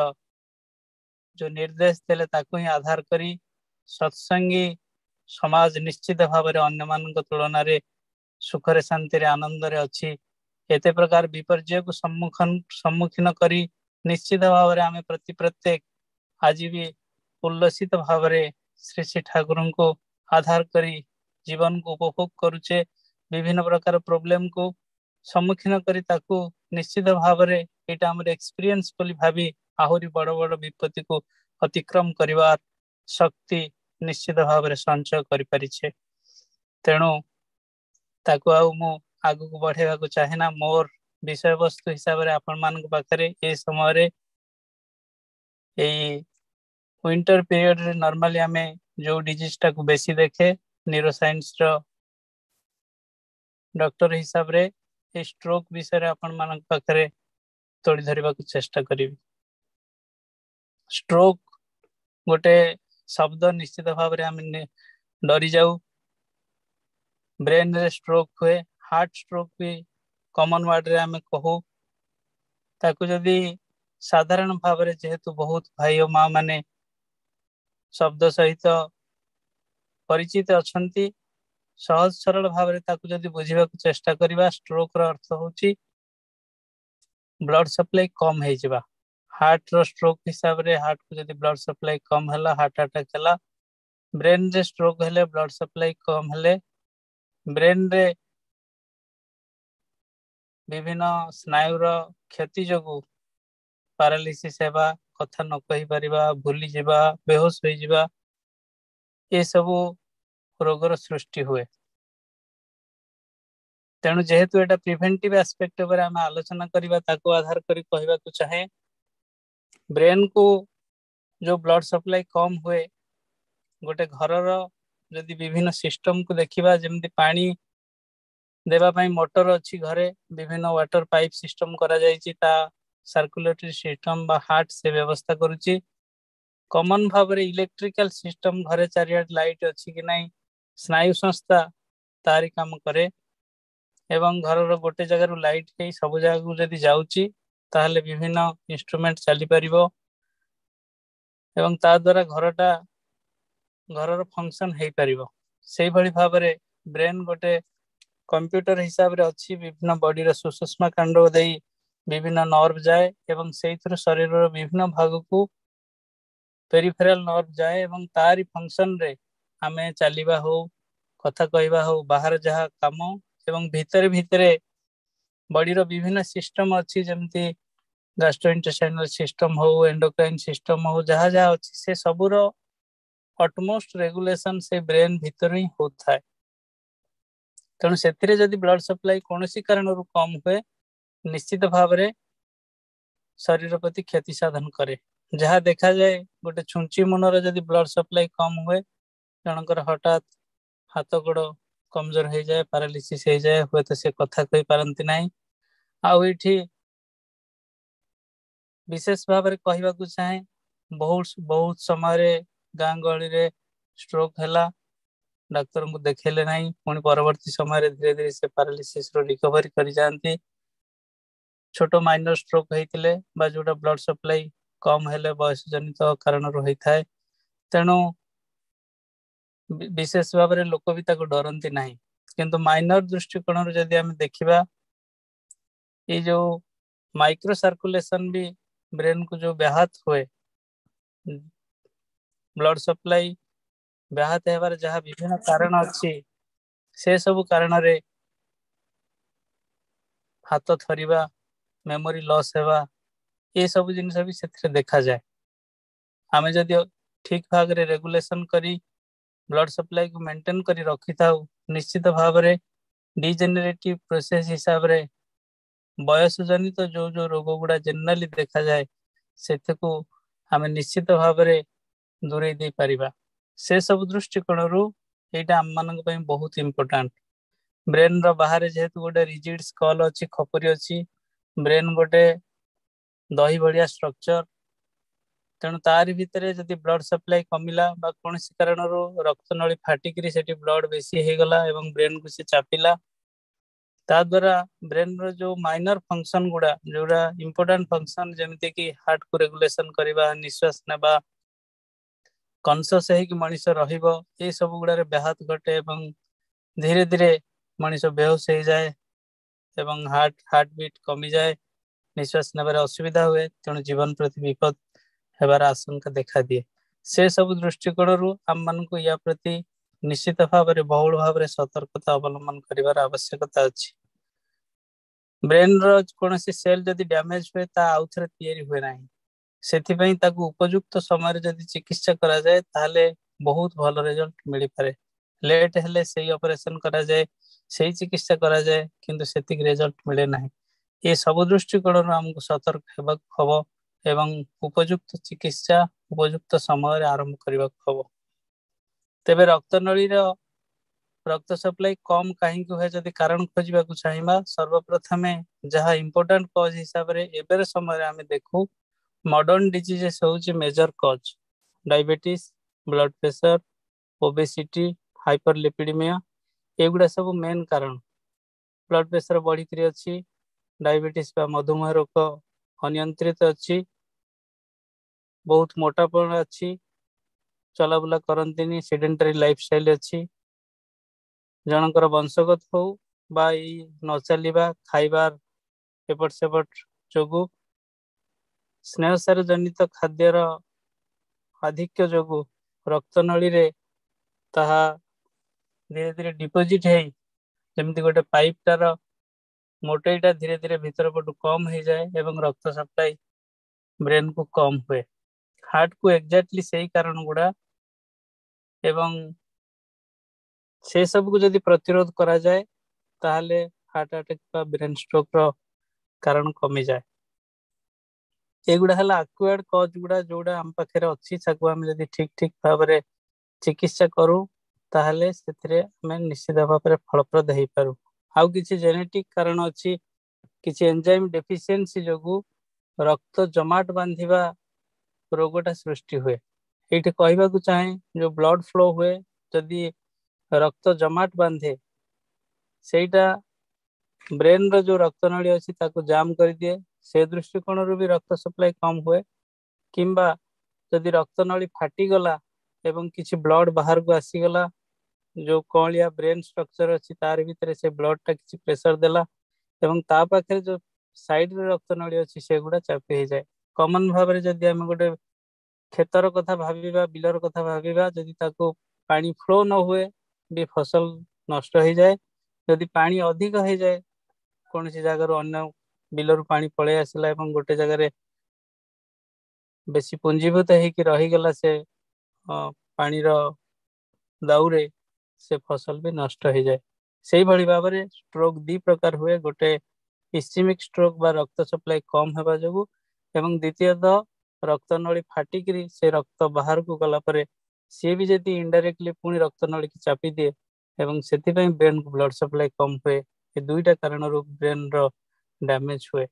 जो निर्देश देले ताकू ही आधार करी सत्संगी समाज निश्चित भाव में अन्य मान तुलन में सुखरे शांति रे आनंद रे अच्छी एते प्रकार विपर्य को सम्मुखीन करी निश्चित भाव में आम प्रति प्रत्येक आज भी उल्लसित भाव में श्री श्री ठाकुर को आधार करी जीवन को उपभोग करुचे विभिन्न प्रकार प्रोब्लेम को सम्मुखीन करी ताकू निश्चित भाव में यहाँ आम एक्सपीरियंस बोली भावी आहरी बड़ बड़ विपत्ति को अतिक्रम करिवार शक्ति निश्चित भाव में संचय करिपारिछे तेणु ताकू आगु को बढ़ेगा को चाहे ना मोर विषय वस्तु हिसाब से आपण मान पाखरे ए समय विंटर पीरियड रे नॉर्मली आमे जो डिजीज टा को बेसी देखे न्यूरोसाइंस रो डॉक्टर हिसाब रे ए स्ट्रोक विषय रे आपण मान पाखरे तोड़ी धरिबा को चेष्टा करिवि स्ट्रोक गोटे शब्द निश्चित भाव में आम डरी जाऊ ब्रेन रे स्ट्रोक हुए हार्ट स्ट्रोक भी कॉमन वर्ड रे आम कहू ताकू जदि साधारण भाव में जेहेतु बहुत भाई और माँ माने शब्द सहित परिचित अछंती सहज सरल भाव में ताकू जदि बुझीबा को चेष्टा करिबा स्ट्रोक रो अर्थ होची ब्लड सप्लाई कम हो जावा हार्ट रो स्ट्रोक हिसाब रे हार्ट को जदि ब्लड सप्लाई कम हला हार्ट अटैक हला ब्रेन रे स्ट्रोक हेले ब्लड सप्लाई कम हेले ब्रेन रे विभिन्न स्नायु रो क्षति जोगु पैरालिसिस हेबा कथा न कहि परिबा भूली जेबा बेहोश होई जेबा ये सब रोगर सृष्टि हुए तेणु जेहेतु एटा प्रिवेंटिव एस्पेक्ट पर आम आलोचना करबा ताको आधार करी कहबा को चाहे ब्रेन को जो ब्लड सप्लाई कम हुए गोटे घर जदि विभिन्न सिस्टम को देखिबा जेमति पानी देवा पाई मोटर अच्छी घरे विभिन्न वाटर पाइप सिस्टम करा जायछि ता सर्कुलेटरी सिस्टम बा हार्ट से व्यवस्था करुछि कॉमन भाव रे इलेक्ट्रिकल सिस्टम घरे चारियाड लाइट अच्छी कि नहीं स्नायु संस्था तारी काम करे एवं घर गोटे जगह लाइट कई सब जगह जदि जाउछि ताहले विभिन्न इंस्ट्रूमेंट चली परिबो एवं ता द्वारा घर फंक्शन हो पारिबो से भली भाव रे ब्रेन गोटे कंप्यूटर हिसाब रे अच्छी विभिन्न बॉडी रो सुषुम्ना कांड देई विभिन्न नर्व जाए एवं से शरीर रो विभिन्न भाग को पेरिफेरल नर्व जाए एवं तारी फंक्शन रे आमे चलिबा हो कथा कहबा हो बाहर जहाँ काम एवं भितर भितर बॉडी रो विभिन्न सिस्टम अच्छी जमती गैस्ट्रोइंटेस्टाइनल सिस्टम हो एंडोक्राइन सिस्टम हो जहाँ जहाँ अच्छी से सबूर ऑटमोस्ट रेगुलेशन से ब्रेन भितर ही होता है तेणु से ब्लड सप्लाई कौन कारण कम हुए निश्चित भाव में शरीर प्रति क्षति साधन करे जहाँ देखा जाए गोटे छुंची मुनर जदि ब्लड सप्लाई कम हुए जनकर हठात हाथ गोड़ कमजोर हो जाए पैरालिसिस हो जाए हुए तो से कथा कही पारती ना आउठी विशेष भाव में कहवाक चाहे बहुत बहुत समय गाँ गहली रे स्ट्रोक है डाक्तर को देखेले नहीं पुणी परवर्ती समय धीरे धीरे से पैरालिसिस रिकवरी कर जाती छोट माइनर स्ट्रोक होते बा जोटा ब्लड सप्लाई कम हेले बयस जनित कारण होता है तेणु विशेष भाव में लोक भी डरती ना किंतु माइनर दृष्टिकोण जदि आम देखा ये जो माइक्रो सर्कुलेशन भी ब्रेन को जो व्याहत हुए ब्लड सप्लाई व्याहत है जहाँ विभिन्न कारण अच्छी से सब कारण रे हाथ थरिबा मेमोरी लॉस हेबा ये सब जिनिस भी से देखा जाए आमे जदि ठीक भाग रे रेगुलेशन करी ब्लड सप्लाई को मेंटेन करी रखी थाउ निश्चित भाव में डिजेनरेटिव प्रोसेस हिसाब रे बयस जनित जो जो रोग गुड़ा जनरली देखा जाए से आमे निश्चित भाव में दूरे दे पारिबा से सब दृष्टिकोण यहाँ आम मान बहुत इम्पोर्टाट ब्रेन रो बाहर जेहेतु गोटे रिजिड स्कल अच्छी खपरी अच्छी ब्रेन गोटे दही भड़िया स्ट्रक्चर तेणु तार भितर जदि ब्लड सप्लाई कमिला बा कौन कारण रक्त नली फाटिक ब्लड बेसी हो गला एवं ब्रेन को से चापिला ता द्वारा ब्रेन रो जो माइनर फंक्शन गुड़ा जोड़ा इम्पोर्टेंट फंक्शन जमती कि हार्ट को रेगुलेशन करवा निश्वास नेबा कॉन्शियस है कि मनीष रहिबो ये सब गुड़ा व्याहत घटे एवं धीरे धीरे मनीष बेहोश हो जाए एवं हार्ट बीट कमी जाए निश्वास नेबार असुविधा हुए तेणु जीवन प्रति विपद हेबार आशंका देखा दिए से सब दृष्टिकोण आम मान को या प्रति निश्चित भाव में बहुल भाव में सतर्कता अवलंबन कर आवश्यकता अच्छी ब्रेन रो कौन सेल जदि डैमेज हुए ता आउ थे तैयारी हुए ना से उपयुक्त समय जदि चिकित्सा करा जाए ताहले बहुत भल रिजल्ट मिल पारे लेट हेले से ऑपरेशन करा जाए से चिकित्सा करा जाए किंतु सेतिक रिजल्ट मिले ना ये सब दृष्टिकोण आमको सतर्क होबाक हबो एवं उपयुक्त चिकित्सा उपयुक्त समय आरंभ करने हम तेरे रक्त नली रक्त सप्लाई कम कहीं हुए जदि कारण खोजा चाहिए सर्वप्रथमे जहाँ इम्पोर्टेंट कज हिसाब से एबर समय आम देखू मॉडर्न डिजीजेस होची major cause diabetes blood pressure obesity hyperlipidaemia एगुड़ा सब मेन कारण ब्लड प्रेशर बढ़ी अच्छी डायबिटीज बा मधुमेह रोग अनियंत्रित अच्छी बहुत मोटापन अच्छी चलाबुला करंतिनी सेडेंटरी लाइफस्टाइल अच्छी जनकर वंशगत हो बा न चलवा खाइबार एपट सेपट जोगु स्नेहसार जनित खाद्यर आधिक्य जोगु रक्त नली रे ताहा धीरे धीरे डिपोजिट है जमती गोटे पाइप टार मोटेटा धीरे धीरे भीतर पटु कम हो जाए एवं रक्त सप्लाई ब्रेन को कम हुए हार्ट को एग्जैक्टली सही कारण गुड़ा एवं से सब को जदि प्रतिरोध करा जाए ताहले हार्ट अटैक बा ब्रेन स्ट्रोक रो कारण कमी जाए एगुड़ा है आक्वायर्ड कज गुड़ा जोड़ा आम पाखे अच्छी आम जदि ठीक ठीक भाव में चिकित्सा करूँ ताहले से निश्चित भाव में फलप्रद हो पारू आउ किसी जेनेटिक कारण अच्छी किसी एंजाइम डेफिशिएंसी जोगु रक्त जमाट बांधिबा रोगटा सृष्टि हुए ये कहवाक चाहे जो ब्लड फ्लो हुए जदि रक्त जमाट बांधे सेटा ब्रेन रो जो रक्त नली अच्छी ताको जाम कर दिए से दृष्टिकोण भी रक्त सप्लाई कम हुए किंबा जदि रक्त नली फाटीगला एवं किसी ब्लड बाहर को आसीगला जो कौलिया ब्रेन स्ट्रक्चर अच्छी तार भीतर से ब्लड टा किसी प्रेशर देला एवं ता पाखे जो साइड रे रक्त नली अच्छी से गुड़ा चापी हो जाए कॉमन भाव में जदि आम गोटे खेतर कथा भाविबा बिलर कथा भाविबा जदि ताको पानी फ्लो न हुए भी फसल नष्ट हो जाए जदि पानी अधिक हो जाए कौन सी जगार अन्य बिलर पानी पलि आसला एवं गोटे जगार बेसी पुंजीभूत होकर रहीगला से पानी दाउरे से फसल भी नष्ट हो जाए से भाई भाव में स्ट्रोक दी प्रकार हुए गोटे इस्केमिक स्ट्रोक बा रक्त सप्लाई कम होगा जो एवं द्वितीयतः रक्त नली फाटिक से रक्त बाहर को गला परे सी भी जदि इनडायरेक्टली पुणी रक्त नली की चापी दिए एवं से ब्रेन को ब्लड सप्लाई कम हुए ये दुईटा कारण ब्रेन रो डैमेज हुए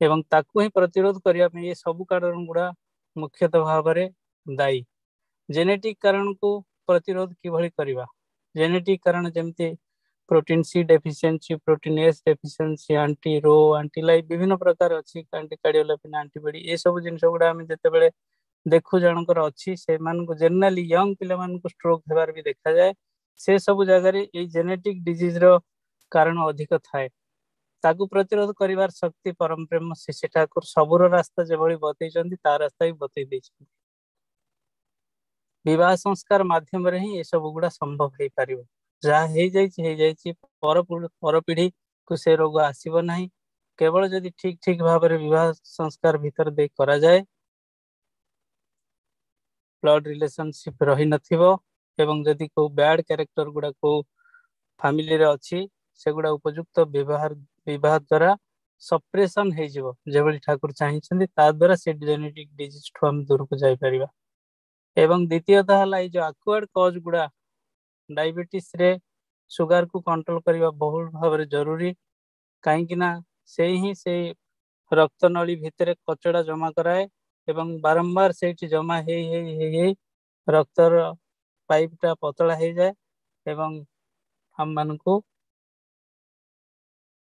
एवं ताकू ही प्रतिरोध करने ये सब कारण गुड़ा मुख्यतः भाव में दायी। जेनेटिक कारण को प्रतिरोध किभली करवा, जेनेटिक कारण जमती protein C deficiency, protein S deficiency, anti रो, एंटी लाइफ विभिन्न प्रकार अच्छी, एंटी कार्डियोलेपिन, एंटीबॉडी ये सब जिनस गुड़ा आम जिते देखु जनकर अच्छी से जनरली यंग पिला स्ट्रोक हेबार भी देखा जाए। से सब जगह ये जेनेटिक डिजीज रो कारण अधिक थाए। ताकू प्रतिरोध करिवार शक्ति परम प्रेम शिशि ठाकुर सबुर रास्ता जेभली बतैछन्ति ता रास्ता भी बतै दैछन्ति। विवाह संस्कार माध्यम रे ही ये सब गुड़ा संभव हो पारिबो। जहाँ पर पीढ़ी को से रोग आसीब नहीं। केवल जदि ठीक ठीक भाव में विवाह संस्कार भीतर दे करा जाए, ब्लड रिलेशनशिप रही नथिबो एवं जदि को बैड कैरेक्टर गुड़ा को फैमिली रे अछि सेगुड़ा उपयुक्त विवाह द्वारा सप्रेशन हो जिवो जेभली ठाकुर चाहिछन्ति ता द्वारा से जेनेटिक डिजीज ठु हम दूर को जाई परिबा। एवं द्वितीयतः हला जो एक्वायर्ड कॉज गुड़ा डायबिटीज रे सुगर को कंट्रोल करने बहुल भाव में जरूरी। कहीं से ही से रक्त नली भितर कचड़ा जमा कराए एवं बारंबार से जमा हे रक्तर पाइपटा पतला हो जाए एवं हम मान को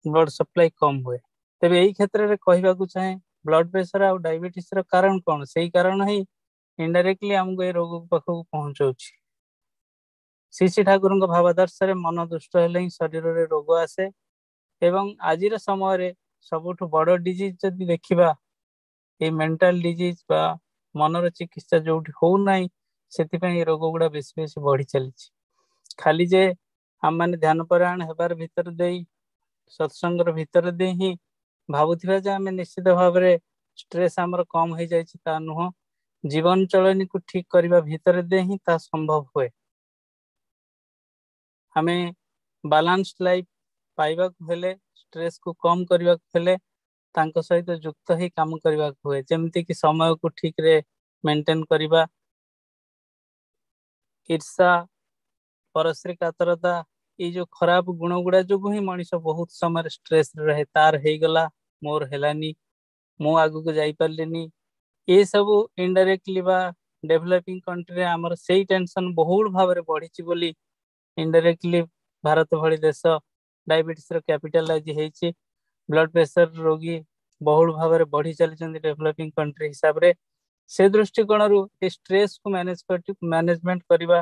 ब्लड सप्लाई कम हुए। तेबे यही क्षेत्र में कहवाक चाहे ब्लड प्रेशर और डायबिटीज कारण कौन, से कारण ही इनडायरेक्टली हमको ये रोग पाखक पहुंचाऊँ। शिशि ठाकुर भावादर्श मन दुष्ट हेले ही शरीर में रोग आसे एवं आज समय सबुठ बड़ डिजीज जदि देखा ये मेंटल डिजीज बा मनर चिकित्सा जो होना से रोग गुड़ा बेस बेस बढ़ी चली। खाली जे आम मैंने ध्यान परायण हेबार भीतर दे सत्संग भीतर दे ही भावुथिबा जे आम निश्चित भाव में स्ट्रेस आमर कम हो जाए नुह। जीवन चलनी को ठीक करने भीतर दे ही ता संभव हुए। हमें बैलेंस लाइफ पाइबा हेले स्ट्रेस को कम करने हेले तांको सहित युक्त ही काम करने हुए। जमती कि समय को ठीक रे मेंटेन करवा, ईर्षा परश्री कातरता ये जो खराब गुण गुड़ा जो ही मनीष बहुत समय स्ट्रेस रहे तार हो गला मोर हेलानी मु आगु को जाई पारलेनी ये सब इनडायरेक्टली बा डेवलपिंग कंट्री आमर से टेंशन बहुल भाव में बढ़ी बोली इनडायरेक्टली भारत भली देश डायबिटीज कैपिटलाइज होती। ब्लड प्रेशर रोगी बहुल भाव में बढ़ी चली डेवलपिंग कंट्री हिसाब रे। से दृष्टिकोण स्ट्रेस को मैनेजमेंट करने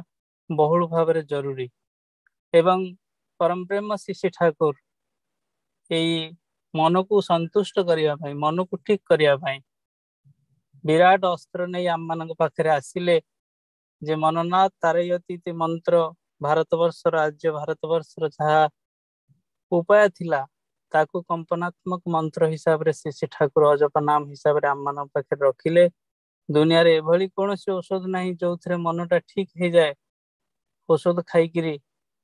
बहुल भाव में जरूरी। एवं परम प्रेम शिशि ठाकुर यही मन को संतुष्ट करने मन को ठीक करने विराट अस्त्र नहीं आम मान पाखे आसिले जे मननाथ तारयती मंत्र भारतवर्ष राज्य भारतवर्ष जहाँ उपाय थिला ताकू कंपनात्मक मंत्र हिसाब रे शिशि ठाकुर अजप नाम हिसाब रे आम मान पाखे रखिले। दुनिया रे एभली कौन से औषध नहीं जो थे मनटा ठीक हो जाए औषध खाई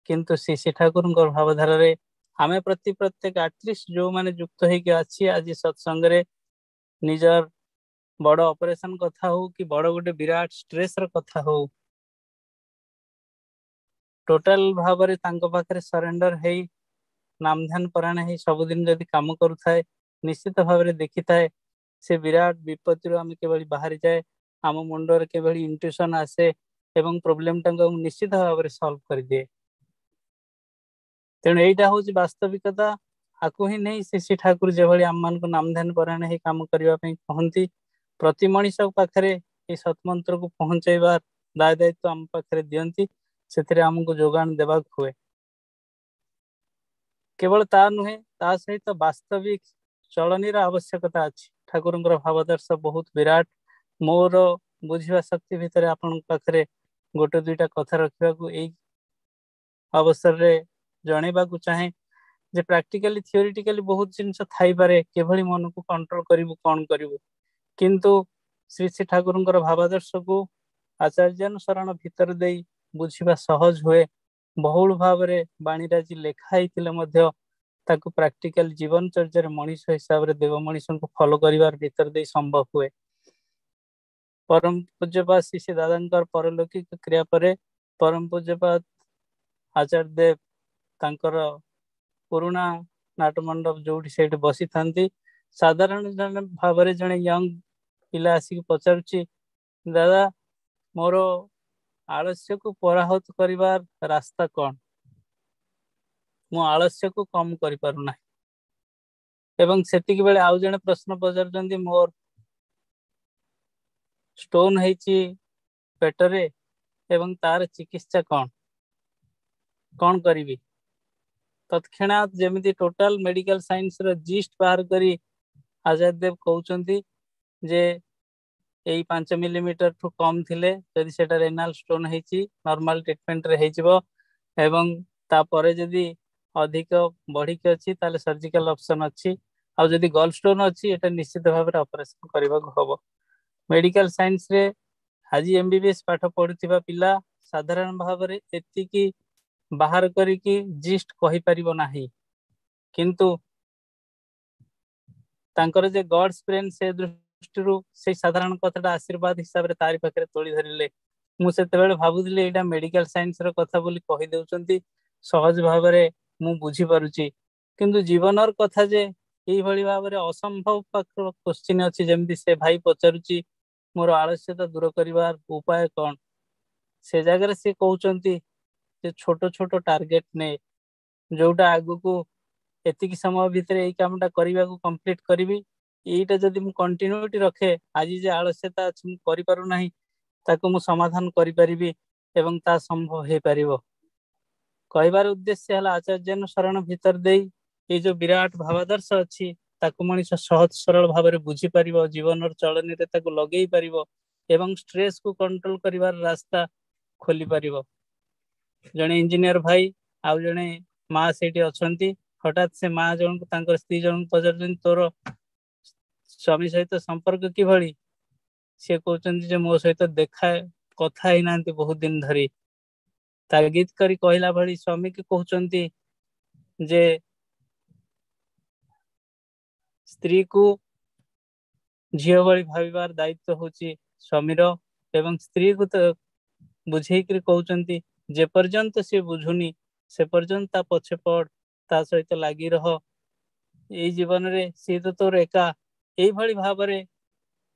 किंतु शिशि ठाकुर भावधारा रे आमे प्रति प्रत्येक एटलिस्ट जो माने युक्त होगी अच्छी आज सत्संग रे निजर बड़ ऑपरेशन कथा हो कि बड़ गोटे विराट स्ट्रेस र कथा हो टोटाल भाव रे तांको पाखरे सरेंडर है नाम ध्यान परायण है सबुदिन जदि काम करुए निश्चित भाव में देखी थाए से विराट विपत्ति आम के बाहरी जाए आम मुंडर के इंट्यूशन आसे एवं प्रोब्लेम टाक निश्चित भाव में सॉल्व कर दिए। तेणु यहीटा हूँ वास्तविकता आकु ही नहीं शिशि ठाकुर जो आम मान को नाम ध्यान परायण ही काम करने कहती प्रति मनीष पाखे ये सत्मंत्र को पहुंचाइबार दाय दायित्व आम पाखे दियंती से आमको जोगान देवा हुए। केवल ता नुहे ता सहित वास्तविक चलनी आवश्यकता अच्छी। ठाकुर भावादर्श बहुत विराट मोर बुझा शक्ति भितर आपण पाखे गोटे दुईटा कथा रखा यही अवसर रे जनइबा चाहे जे प्रैक्टिकली थियोरिटिकली बहुत जिनस थाई पारे केभली मन को कंट्रोल करिवु कौन करिवु किंतु श्री श्री ठाकुर भावादर्श को आचार्यानुसरण भीतर दे बुझा सहज हुए। बहुल भाव में बाणीराजी लेखाई ताकू प्रैक्टिकल जीवन चर्चा मनीष हिसाब से देव मनीष को फॉलो करिवार भीतर दे संभव हुए। परम पूज्यपाद शिशि दादा परलौकिक क्रिया पर परम पूज्यपाद आचार्य देव तांकर पुराणा नाटमंडप जो से बसी था साधारण भाव जड़े यंग पिला आसिक पचारुची दादा मोर आलस्य को पराहत करिवार रास्ता कौन मु आलस्य को कम करि पारु ना एवं सेतिक बेले आउ जने प्रश्न पचारुचंदी मोर स्टोन हेची पेटरे एवं तार चिकित्सा कौन कौन करिवि तत्क्षणात जेमिति टोटल मेडिकल साइंस रो जिस्ट बाहर करी आचार्य देव कहउचंती जे 5 मिलीमीटर ठू कम थिले जदि सेटा रेनाल स्टोन हेची नॉर्मल ट्रीटमेंट रे हेजिबो एवं तापरे जदि अधिक बढ़िक अछि ताले सर्जिकल ऑप्शन अछि आ जदि गॉल स्टोन अछि एटा निश्चित भाव रे ऑपरेशन करबा हबो मेडिकल साइंस रे आज एमबीबीएस पाठ पढुथिबा पिला साधारण भाव रे एतिकी बाहर करिकी जिस्ट कहि परिबो नाही किंतु तांकर जे गॉड्स ब्रेन से दृष्टिरु से साधारण कथाटा आशीर्वाद हिसाब रे तारी पाखरे तोली धरिले मु सेते बेले भाबुदिले एटा मेडिकल साइंस रो कथा बोली कहि देउचंती सहज भाव रे मु बुझी पारुची किंतु जीवनर कथा जे एई भली भाव रे असंभव पाखर क्वेश्चन अछि जेमति से भाई पचारुची मोर आलस्यता दूर करिवार उपाय कोन से जगह से कहउचंती जे छोटो छोटो टार्गेट ने जोटा आगु को एतिकी समय भितर एई कामटा करिवा को कंप्लीट करिवि एटा जदि मु कंटिन्यूटी रखे आज जे आलस्यता अछि मु करि पारु नाही ताको मु समाधान करि परिबि एवं ता संभव हे परिबो कहबार उद्देश्य हला आचार्य शरण भीतर देई ए जो विराट भावादर्श अछि ताको मनीष सहज सरल भाव रे बुझी परिबो जीवन चलनी रे ताको लगेई परिबो एवं स्ट्रेस को कंट्रोल करिवार रास्ता खोली परिबो जने इंजीनियर भाई आउ जने माँ सेठी अछंती हठात से माँ जन तांकर स्त्री जन पजरजन तोर स्वामी सहित संपर्क कि भली से कहउचंती जे मो सहित देखा कथा ही नांती बहुत दिन धरी तागीद करी कहला भली स्वामी के कहउचंती जे स्त्री को झियो भली भाविबार दायित्व होची स्वामीर एवं स्त्री को तो बुझेई करी कहउचंती जे पर्यंत से बुझुनी से पर्यंत ता पछे पड़ ता सहित लागी रह एई जीवन रे से तो तोर एका एई भली भाव रे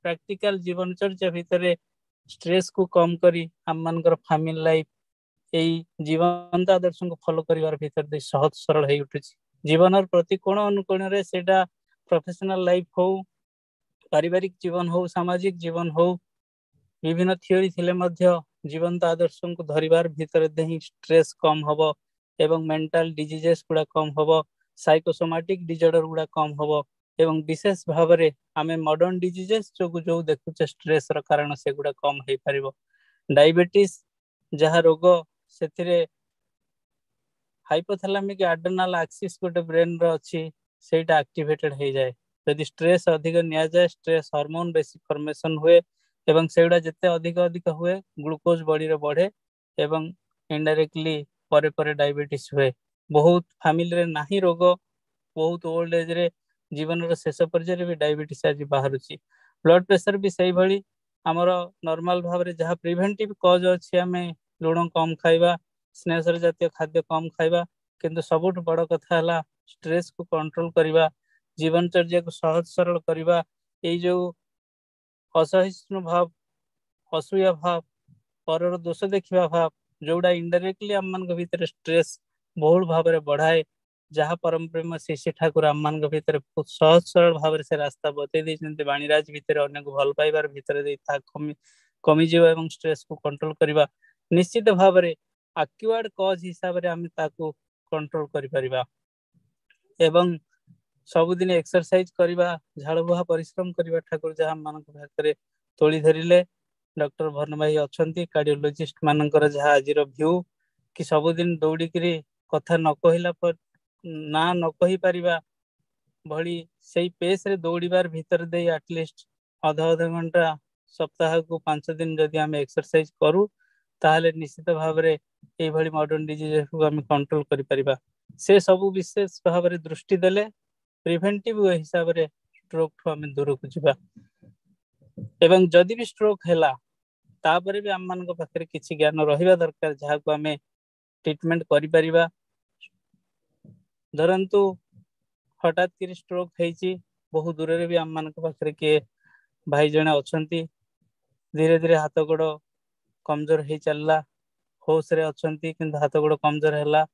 प्रैक्टिकल जीवन चर्चा भितरे स्ट्रेस को कम करी हम मानकर फैमिली लाइफ एई जीवन आदर्श को फॉलो करिवार भीतर दे सहज सरल हे उठुची जीवनर प्रति कोण अनुकोण रे सेटा प्रोफेशनल लाइफ हो पारिवारिक जीवन हो सामाजिक जीवन हो विभिन्न थियोरी थिले मध्य जीवन आदर्श को धरिबार भीतर दे स्ट्रेस कम हबो एवं मेंटल डिजीजेस गुडा कम हबो साइकोसोमैटिक डिसऑर्डर गुडा कम हबो एवं विशेष भाव रे आमे मॉडर्न डिजीजेस जो देखुचे स्ट्रेस र कारण से गुडा कम हे परिबो डायबिटीज जहा रोग सेथिरे हाइपोथैलेमिक एड्रेनल एक्सिस गोटे ब्रेन रो अछि सेटा एक्टिवेटेड हे जाय यदि स्ट्रेस अधिक निया जाय स्ट्रेस हार्मोन बेसी फॉर्मेशन हुए एवं सेगुडा जते अधिक हुए ग्लूकोज बॉडी रे बढ़े एवं इनडायरेक्टली परे परे डायबिटीज हुए बहुत फैमिली रे नाही रोग बहुत ओल्ड एज रे जीवन रो शेष पर्याय रे भी डायबिटीज आज बाहरुची ब्लड प्रेशर भी सही भली हमर नॉर्मल भाव रे जहा प्रिवेंटिव कॉज अछि हमें लुण कम खाइबा स्नेहसर जातीय खाद्य कम खाइबा किंतु सबुठ बड़ कथा हला स्ट्रेस को कंट्रोल करिबा जीवनचर्या को सहज सरल करिबा ए जो असहिष्णु भाव असूया भाव परर दोष देखिबा भाव जोड़ा इनडायरेक्टली हम मान के भीतर स्ट्रेस बहुल भाव रे बढ़ाए जहा परम प्रेम शिष्य ठाकुर हम मान के भीतर बहुत सहज सरल भाव रे से रास्ता बतै दै जंते बाणीराज भीतर अन्य को भल पाइबार भीतर दे था कमी जीव एवं स्ट्रेस को कंट्रोल करिबा निश्चित भाव रे एक्वायर्ड कॉज हिसाब रे हम ताको कंट्रोल करि परिबा एवं सब दिन एक्सरसाइज करिबा झाड़ बुहा परिश्रम करिबा ठाकुर जहा मान के भीतर तोली धरिले डॉक्टर भरन भाई अछंती कार्डियोलॉजिस्ट मानकर जहा आजिर व्यू कि सब दिन दौड़ी करी कथा न कहिला पर ना न कहि परिबा भली सेई पेस रे दौड़ीबार भीतर दे एटलिस्ट आधा घंटा सप्ताह को 5 दिन जदि हम एक्सरसाइज करू ताहले निश्चित भाव रे ए भली मॉडर्न डिजीज को हम कंट्रोल करि परिबा से सब विशेष भाव रे दृष्टि देले प्रिवेंटिव हिसाब रे स्ट्रोक ठो हम दूर को जिबा एवं जदि भी स्ट्रोक हैला तापरे भी हम मान को पाखरे किछि ज्ञान रहिबा दरकार जहा को हमें ट्रीटमेंट करि परिबा धरंतु हठात कि स्ट्रोक हेची बहु दूर रे भी आम मान पाखरे किए भाई जने अछंती धीरे धीरे हाथ गोड़ कमजोर हो चलला होश रे अछंती किंतु हाथ गोड़ कमजोर हैला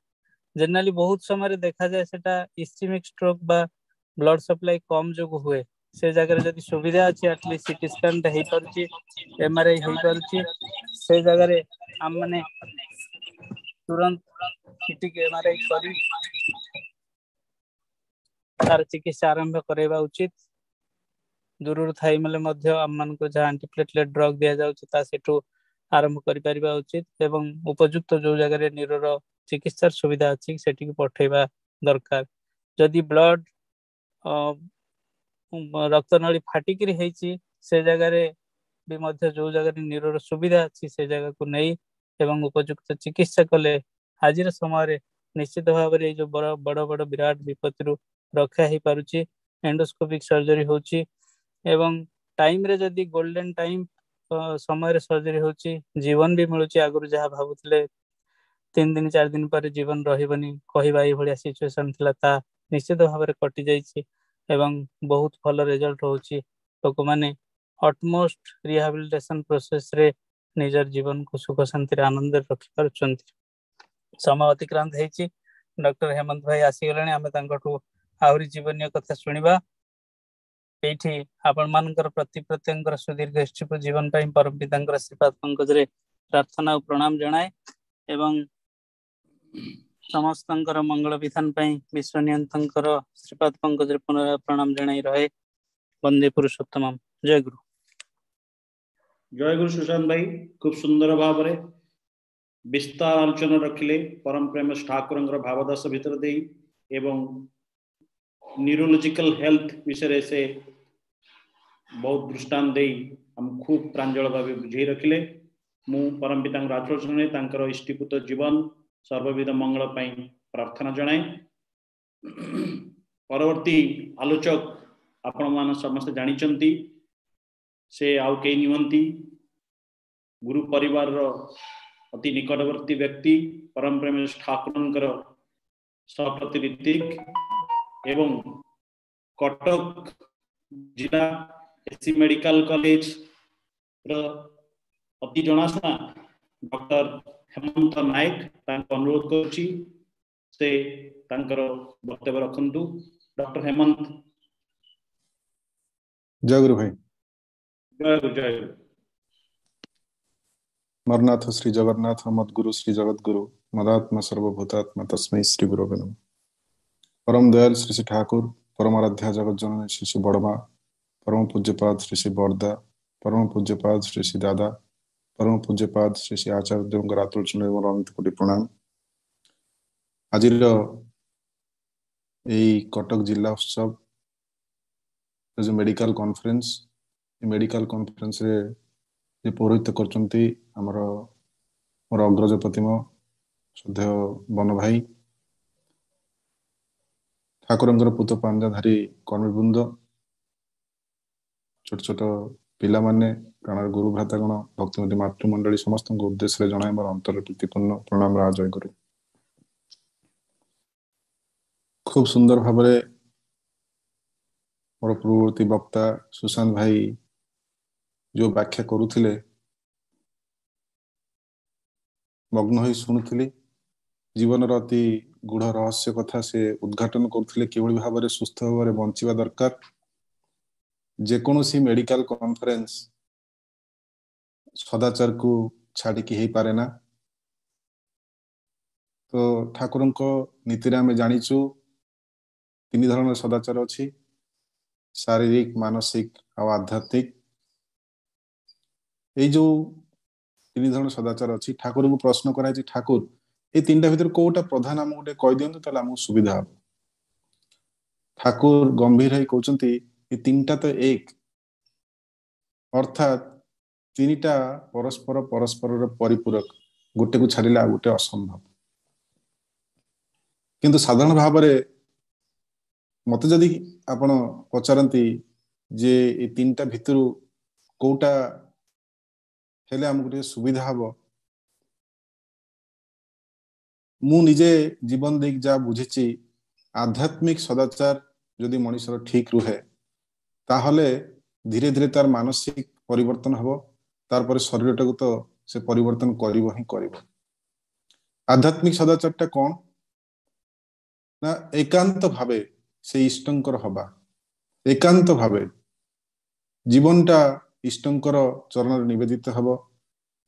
जनरली बहुत समय देखा जाए सेटा इस्केमिक स्ट्रोक बा ब्लड सप्लाई कम जो हुए से जगह जदि सुविधा अच्छी एटलिस्ट सीटी स्कैन हो पारुची एमआरआई हो पारुची से जगह आम माने तुरंत सीटी के एमआरआई करी तार चिकित्सा आरंभ करवा उचित दूर थाई मेले मध्य आम मान को जहाँ एंटीप्लेटलेट ड्रग दिया जाउची ता सेठू आरंभ करि परिबा उचित एवं उपयुक्त जो जगह न्यूरोर चिकित्सार सुविधा अच्छी सेठी पठेबा दरकार जदि ब्लड रक्त नली फाटिकी होईची से जगह भी मध्य जो जगह न्यूरोर सुविधा अच्छी से जगह को नहीं एवं उपयुक्त चिकित्सा कले आज समय निश्चित भाव में जो बड़ बड़ बड़ विराट विपत्ति रक्षा हो पारुची एंडोस्कोपिक सर्जरी होची एवं टाइम रे जदि गोल्डन टाइम समय सर्जरी होची जीवन भी मिलूची आगु जहाँ भावुले 3 दिन 4 दिन पर जीवन रही कहवा ये सिचुएशन थिला ता निश्चित भाव में कटि जाइए एवं बहुत भल रिजल्ट होची लोक माने ऑटमोस्ट रिहैबिलिटेशन प्रोसेस रे निजर जीवन को सुख शांति आनंद रखि पारुचंती समय अतिक्रांत होईची डॉक्टर हेमंत भाई आसीगले आम आहरी जीवनीय कथा शुणा ये आपण मानकर प्रति प्रत्येक सुदीर्घ जीवन पर परम पिता श्रीपाद पंकज रे प्रार्थना और प्रणाम जनाए एवं समस्त मंगल विधान विश्वनियंतर श्रीपाद पंकज रे पुनः प्रणाम जनाई रहे वंदे पुरुषोत्तम जय गुरु सुशांत भाई खूब सुंदर भाव में विस्तार आलोचना रखिले परम प्रेम ठाकुर भावदास भितर दे एवं न्यूरोलॉजिकल हेल्थ विषय से बहुत दृष्टांत दे हम खूब प्रांजल भाव बुझे रखिले मु परम पिता आचरण इष्टिपुत जीवन सर्वविध मंगल प्रार्थना जनाए परवर्ती आलोचक आपण मान समस्त जानिचंती से आउ कई निमंती गुरु परिवार अति निकटवर्ती व्यक्ति परम प्रेमेश ठाकुर सप्रति ऋतिक एवं कटक जिला एससी मेडिकल कॉलेज अति जनाशुना डॉक्टर हेमंत नायक अनुरोध करुच्ची से वक्तव्य रखु डॉक्टर हेमंत जय गुरु भाई जय गुरु जय गुरु मरनाथ श्री जगन्नाथ मद्गुरु श्री जगत गुरु मदात्मा सर्वभूतात्मा तस्मै श्री गुरवे नमः। परम दयाल श्री श्री ठाकुर परम आराध्या जगत जननी श्री श्री बड़मा परम पूज्यपाद श्री श्री बरदा परम पूज्यपाद श्री श्री दादा परम पूज्यपाद श्री श्री आचार्य आतुल अनंत कोटि प्रणाम। आज कटक जिला उत्सव जो मेडिकल कॉन्फ्रेंस मेडिकल कॉन्फ्रेंस रे जे पौरोहित्य करचंती हमर मोर अग्रज प्रतिम श्रद्धेय बन भाई ठाकुरंगर पुत पांजाधारी कर्मवृंद छोट छोट पिला माने प्राण गुरु भ्रातागण भक्तिमती मातृमंडली समस्त उद्देश्य जनाए मोर अंतर प्रीतिपूर्ण प्रणाम राजय गुरु। खूब सुंदर भाव मोर पूर्ववर्ती वक्ता सुशांत भाई जो व्याख्या करुथिले मग्न होई शुणुथिली जीवन अति गूढ़ रहस्य कथा से उद्घाटन करुथिले किभଳି भाव सुस्थ भाव बंचिबा दरकार जेकोसी मेडिकल कॉन्फ्रेंस सदाचार को छाड़िकी हो पारे ना। तो ठाकुर नीति आम जाचु तीन धरण सदाचार अच्छी शारीरिक मानसिक और आध्यात्मिक ये जो तीन धरण सदाचार अच्छी ठाकुर को प्रश्न कराई ठाकुर ये तीन भर कोटा प्रधान आम गोटे कही दिंतु ताले आमको सुविधा हम। ठाकुर गंभीर है कहते ये तीनटा तो एक अर्थात तीनटा परस्पर परस्पर परिपूरक गोटे को छाड़िले गोटे असंभव किंतु साधारण भाव में मत जदि आपण पचारती जे ये तीनटा भितर कोटा हेले आमको सुविधा हम मु निजे जीवन देख जा बुझी आध्यात्मिक सदाचार जदि मनुष्यर ठीक रुहे ताहले धीरे धीरे तार मानसिक परिवर्तन हबो तार पर शरीरटाକୁ तो से परिवर्तन करिवो ही करिवो। आध्यात्मिक सदाचारटा कोन ना एकांत भावे से इष्टंकर हबा एकांत भावे जीवनटा इष्टंकर चरण निवेदित हबो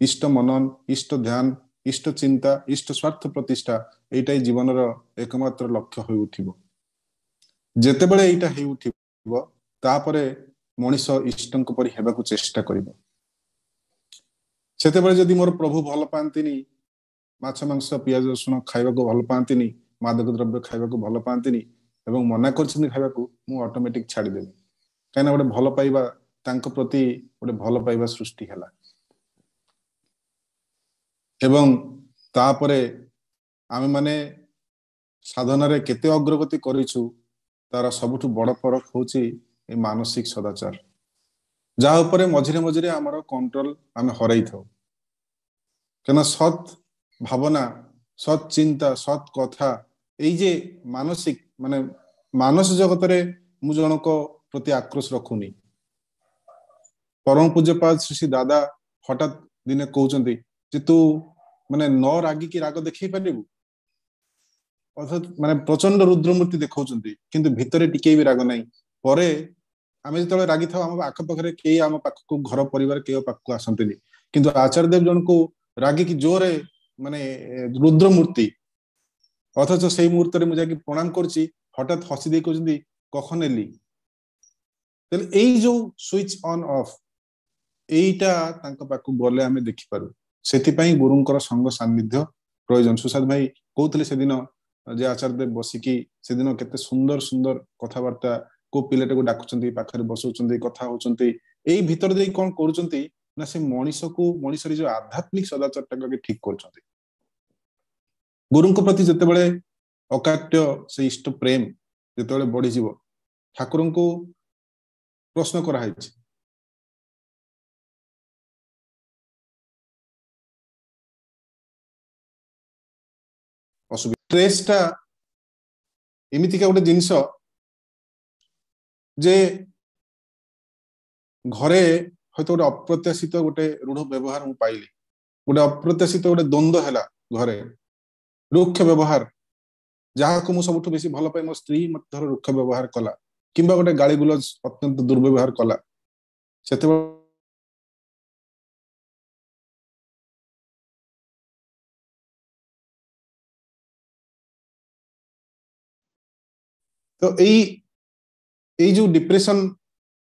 इष्ट मनन इष्ट ध्यान इष्ट चिंता इष्ट स्वार्थ प्रतिष्ठा एटाई जीवन एकमात्र लक्ष्य हो उठिबो। जेतेबेले एटा हे उठिबो तापरे मनीष इष्टंक परि हेबाकू चेष्टा करिबो। सेतेबेले जदि मोर प्रभु भल पांतिनी माछ मांस पियाज रसुण खाइबाकू भल पांतिनी मादक द्रव्य खाइबाकू भल पांतिनी एवं मना करछिन खाइबाकू मु ऑटोमेटिक छाडी देबी काना गोटे भल पाइबा तांको प्रति गोटे भल पाइबा सृष्टि हला एवं तापरे आमे माने साधना रे केते अग्रगति करिछु तार सबुठु बड़ फरक होची ए मानसिक सदाचार जा ऊपर मझिरे मझिरे हमर कंट्रोल आमे हराई थाउ केना सत भावना सत चिंता सत कथा एई जे मानसिक माने मानस जगत रे मु जनको प्रति आक्रोश रखुनी। परम पूज्यपाद श्री श्री दादा हठात दिने कहउचंती जे तू माने न रागी की राग देखै पारिबु अर्थात माने प्रचंड रुद्रमूर्ति देखौचंती किंतु भितरे टिके भी राग नाही परे आमे जतले रागी थाउ हम आख पखरे के हम पाखको घर परिवार के पाखको आसंतनी किंतु आचार्य देव जन को रागी की जोरे माने रुद्रमूर्ति अथच से मुहूर्त रे मुझे प्रणाम करछि हठात हसी दे कहउचंती कखन एली तले एई जो स्विच ऑन ऑफ एईटा तांका पाखको गले आमे देखि पारु सेति पई गुरुंकर संग सान्निध्य प्रयोजन। सुसाद भाई कहउतले से दिन जे आचार्य देव बसिकी से दिन केते सुंदर सुंदर कथावार्ता को पिलेटे को डाकुचंती पाखरे बसौचंती कथा होचंती एई भीतर देई कोन करूचंती ना से मनीष को मनीष रे जो आध्यात्मिक सदाचारटा के ठीक करचंती। गुरुंक प्रति जतेबेले अकाट्य से इष्ट प्रेम जतेबेले बढ़ी जीवो ठाकुरन को प्रश्न करा हैछि स्ट्रेसटा एमितिका गोटे जिंस जे घरे हयतो गोटे अप्रत्याशित गोटे रूढ़ व्यवहार मु पाइली गोटे अप्रत्याशित गोटे द्वंद्व हैला घरे रुक्ष व्यवहार जहाँ को मु सबुठु बेसी भल पाए मो स्त्री मत धर रुक्ष व्यवहार कला किंबा गोटे गाली गुलज अत्यंत दुर्व्यवहार कला सेते तो एई जो डिप्रेशन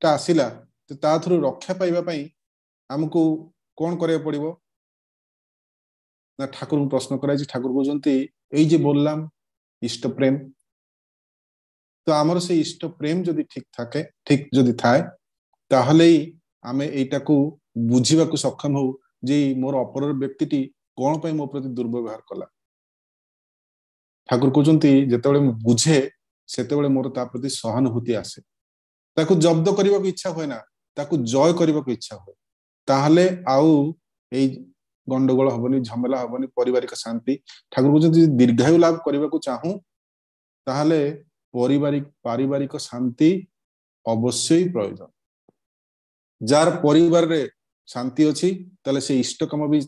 ता आसिला तो ता थ्रु रक्षा पाइबा पई हमको कोन करे पड़िबो ना ठाकुर प्रश्न कराई ठाकुर कहते एई जे बोललाम इष्ट प्रेम तो आमर से इष्ट प्रेम जदि ठीक थाके ठीक जदि थाए ताहले आमे एटा को बुझीबा को सक्षम हो जे मोर अपर व्यक्तिटी कोन पई मो प्रति दुर्व्यवहार कला। ठाकुर कहते जेतेबेले मु बुझे सेतेबेले मोर ता प्रति सहानुभूति आसे ताकू जब्द करबा को इच्छा होय ना ताकू जय करबा को इच्छा होय ताहले आउ एई गंडगोल हबनी झमेला हबनी पारिवारिक शांति। ठाकुर कहते दीर्घायु लाभ करबा को चाहू ताहले पारिवारिक शांति अवश्य प्रयोजन। जार परिवार रे शांति अछि ताले से इष्ट काम भी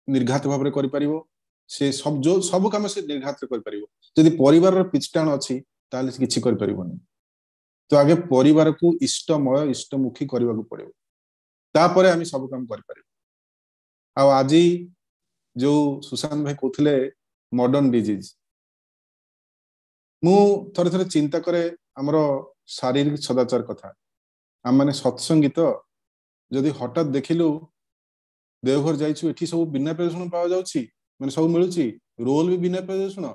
निर्घात भाव रे करि परिबो से सब काम से निर्घात रे करि परिबो। जदि परिवार रे पिचटाण अछि ताले से किछि करि परिबोनी तो आगे परिवार को इष्टमय इष्टमुखी करबा को पड़िबो तापरे आमी सब काम करि परिबो। आ आजी जो सुशांत भाई कहथिले मॉडर्न डिजीज मु थरे थरे चिंता करे हमरो शारीरिक सदाचार कथा आम माने सत्संगीत जदि हठात देखिलु देवघर जाइछु एठी सब बिना पेज रसुण पावा जाउछि माने सब मिलुछि रोल भी बिना पेज रसुण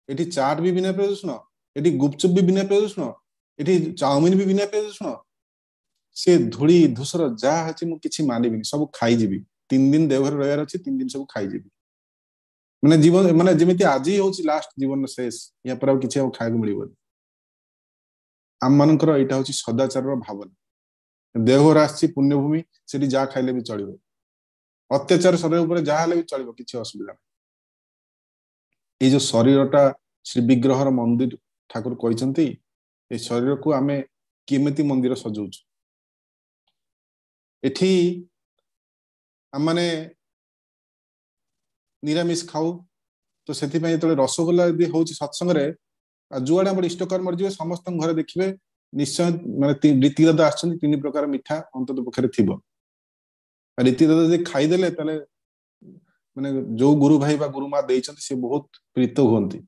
एठी चाट भी बिना पेज रसुण एठी गुपचुप भी बिना पेज रसुण एठी चाउमिन भी बिना पेज रसुण से धूली धूसर जा हछि मु किछि मानिबिनी सब खाई जिबी 3 दिन देवघर रहयार अछि 3 दिन सब खाई जिबी माने जीवन माने जेमिति आजी होछि लास्ट जीवन शेष या पर किछि अब खाय मिलिबो आम मानकर एटा होछि सदाचार रो भावना। देवघर आछि पुण्यभूमि सेठी जा खाइले भी चलिबो अत्याचार शरीर ऊपर जा हले भी चलिबो किछि असुविधा नहीं। ए जो शरीरटा श्री विग्रहर मंदिर ठाकुर कहिसंती ए शरीर को आमे केमिति मंदिर सजाउछु एठी आमने निरामिष खाऊ तो सेति पय तो रसगोल्ला यदि होची सत्संग रे जुआडे हमर इष्टकर मर जिवे समस्त घर देखिबे निश्चय माने रीति दादा आछन तीन प्रकार मिठा अंतत पखरे थिबो रीति दादा जे खाई देले तले माने जो गुरु भाई बा गुरु मां देइछन से बहुत प्रीत होंती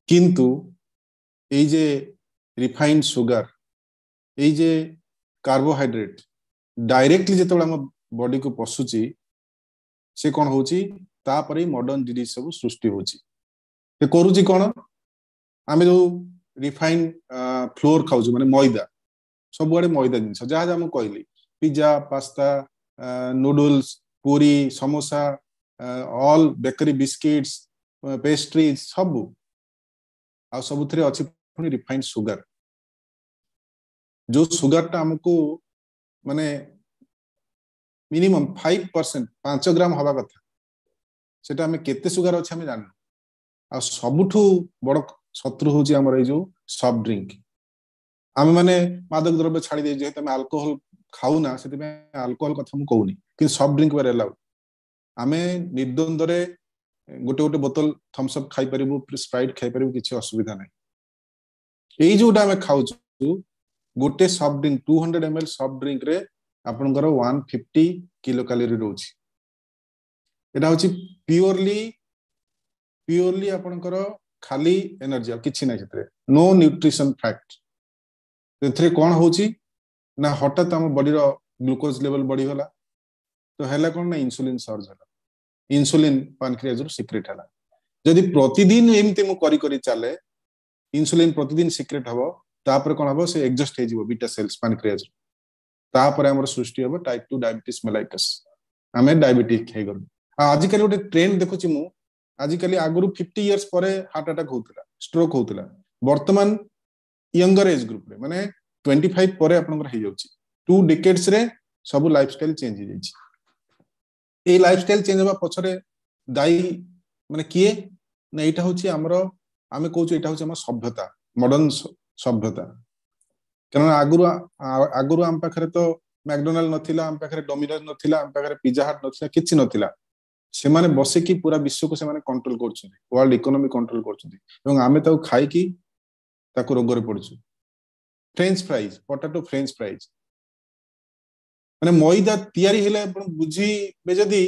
किंतु ए जे रिफाइंड सुगर ए जे कार्बोहाइड्रेट डायरेक्टली जेतबेला हम बॉडी को पसुची से कोन होची तापरे मॉडर्न डिजीज सब सृष्टि होची ते करूची कोन आमे जो रिफाइंड फ्लोर खाउछु माने मैदा सब बडे मैदा जिंस जहा हम कहली पिज्जा पास्ता नूडल्स पूरी samosa all bakery biscuits pastries सब आ सबुथरे अछि पुनी रिफाइंड सुगर जो सुगर टा हमको माने मिनिमम 5% 5 ग्राम हवा कथा सेटा हमें केते सुगर अछि हमें जान आ सबुठु बड़ शत्रु होची हमर ए जो सॉफ्ट ड्रिंक आमे माने मादक द्रव्य छाडी दे जे तमे अल्कोहल खाऊ ना सेति में अल्कोहल कथा हम कहूनी कि सॉफ्ट ड्रिंक वेर अलाउड आमे निर्द्वंद रे गोटे गोटे बोतल थम्स अप खाई परिबु स्प्राइट खाई परिबु किछि असुविधा नै एई जोटा हमें खाउछु गोटे soft drink 200 ml soft drink रे आपनकर 150 किलो कैलोरी रोची एटा होची प्योरली आपनकर खाली एनर्जी किछि नै सेतरे नो न्यूट्रिशन फैक्ट एथरे कोन होची ना हठात हम बॉडी रो ग्लूकोज लेवल बढ़ी होला तो हैला कोन ना इंसुलिन सर्ज होला इंसुलिन पैनक्रियाज रो सीक्रेट होला जदि प्रतिदिन एमते मु करी करी चले इंसुलिन प्रतिदिन सीक्रेट हबो तापर कोन हबो से एग्जॉस्ट हे जिवो बीटा सेल्स पैनक्रियाज तापर हमर सृष्टि हबो टाइप 2 डायबिटीज मेलाइटस हमें डायबिटिक हे गल आज कल गोटे ट्रेंड देखुची मु आज कल आगुरु 50 इयर्स परे हार्ट अटैक होतला स्ट्रोक होतला वर्तमान यंगर एज ग्रुप रे माने 25 परे आपनकर हे जाउची 2 डिकेड्स रे सब लाइफस्टाइल चेंज हे जाईची ए लाइफस्टाइल चेंज होबा पछरे दाई माने किए ना एटा होची हमरो आमे कहूची एटा होची हमर सभ्यता मॉडर्न सभ्यता कारण आगुरु आम पाखरे तो मैकडोनाल्ड नथिला आम पाखरे डोमिनोज नथिला आम पाखरे पिज्जा हट नथिला किछि नथिला से माने बसे की पूरा विश्व को से माने कंट्रोल करछथि वर्ल्ड इकोनॉमी कंट्रोल करछथि एवं आमे ताऊ खाई की ताको रोग रे पड़छु French fries potato French fries माने मैदा तयारी हेले आपण बुझी बे जदी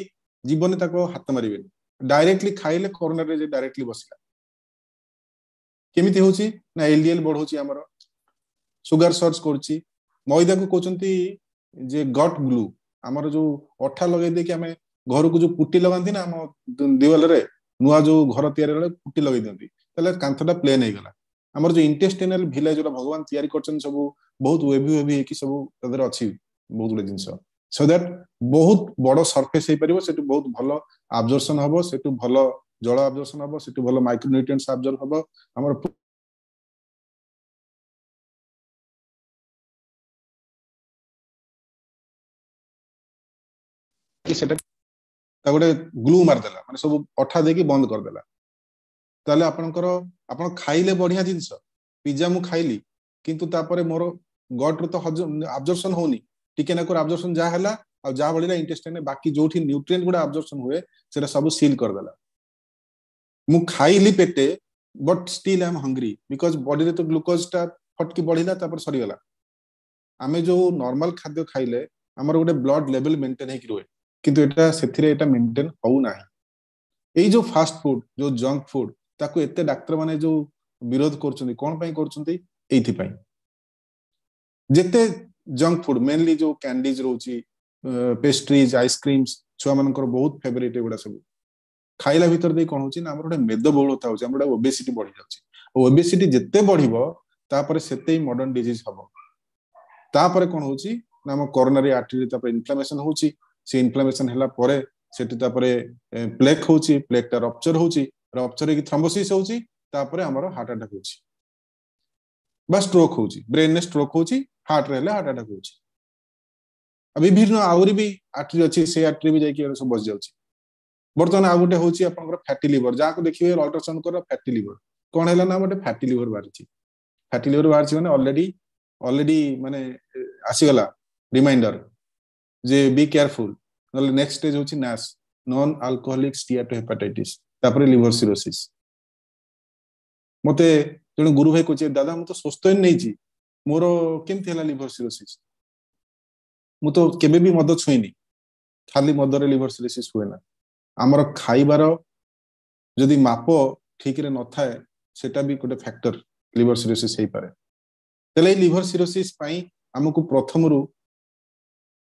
जीवन ताको हाथ मारिबे डायरेक्टली खाइले कोरोना रे जे डायरेक्टली बसला केमिति होची ना एलडीएल बढ़ होची हमर सुगर सर्च करची मैदा को कहचंती जे गट ग्लू हमर जो अठा लगे दे कि हमें घर को जो पुट्टी लगांती ना हम दीवाल रे नुआ जो घर तयारी रे पुट्टी लगे दियंती तले कांथटा प्लेन हे गला हमर जो इंटेस्टाइनल विलेज जो भगवान तयारी करछन सब बहुत वेवी कि सब तदर अछि बहुत गुड जिंस सो दैट बहुत बड़ सरफेस हे परिबो सेटु बहुत भलो अब्जॉर्प्शन हबो सेटु भलो जल अब्जॉर्प्शन हबो सेटु भलो माइक्रोन्यूट्रिएंट्स अब्जॉर्ब हबो हमर कि सेटा ता गोटे ग्लू मार देला माने सब अठा दे की बंद कर देला ताले आपनकर आपन खाइले बढ़िया जिंस पिज्जा मु खाइली किंतु तापरे मोर गट रो तो अब्जॉर्प्शन होनी टिके ना कर अब्जॉर्प्शन जा हला आ जा बळिला इंटेस्टाइन बाकी जोठी न्यूट्रिएंट गुडा अब्जॉर्प्शन हुए सेटा सब सील कर देला मु खाइली पेटे but still I am hungry because body रे तो ग्लूकोज टा फटकी बढ़िला तापर सरी गला आमे जो नॉर्मल खाद्य खाइले हमर गोटे ब्लड लेवल मेंटेन हे कि रोए किंतु एटा सेथिरे एटा मेंटेन होउ नाही एई जो फास्ट फूड जो जंक फूड ताको एते डॉक्टर माने जो विरोध करछन्ती कोन पई करछन्ती एथि पई जेते जंक फूड मेनली जो कैंडीज रोची पेस्ट्रीज आइसक्रीम्स छुआ मानकर बहुत फेवरेट एगुडा सब खाइला भीतर दे कोन होची ना हमर गोटे मेदबहुलता होची हमर ओबेसिटी बढ़ी जाउची ओबेसिटी जेते बढ़िबो तापर सेते मॉडर्न डिजीज हबो तापर कोन होची ना हम कोरोनरी आर्टरी तापर इन्फ्लेमेशन होची से इन्फ्लेमेशन हला परे सेटी तापरे प्लेक होची प्लेक ता रप्चर होची रप्चर की थ्रोम्बोसिस होची तापरे हमर हार्ट अटैक होची बस स्ट्रोक होची ब्रेन ने स्ट्रोक होची हार्ट रहले हार्ट अटैक होची अभी विभिन्न आउरी भी आर्टरी अछि से आर्टरी भी जाई के सब बस जाउची बर्तमान आ गुटे होची आपनकर फैटी लिवर जा को देखिबे अल्ट्रासाउंड कर फैटी लिवर कोन हैला ना गोटे फैटी लिवर बारिची फैटी लिवर बाहर माने ऑलरेडी माने आसीगला रिमाइंडर जे बी केयरफुल नले नेक्स्ट स्टेज होची नास नॉन अल्कोहलिक स्टीएटोहेपेटाइटिस तापर लिवर सिरोसिस मते जण गुरु भाई कोचे दादा मु तो स्वस्थ ही नहीं छी मोर केमथि हला लिवर सिरोसिस मु तो केबे भी मद छुईनी खाली मदरे लिवर सिरोसिस हुए ना हमर खाइबार जदि माप ठीक रे न थाए सेटा भी गोटे फैक्टर लिवर सिरोसिस हे पारे तले लिवर सिरोसिस पई हमकु प्रथम रु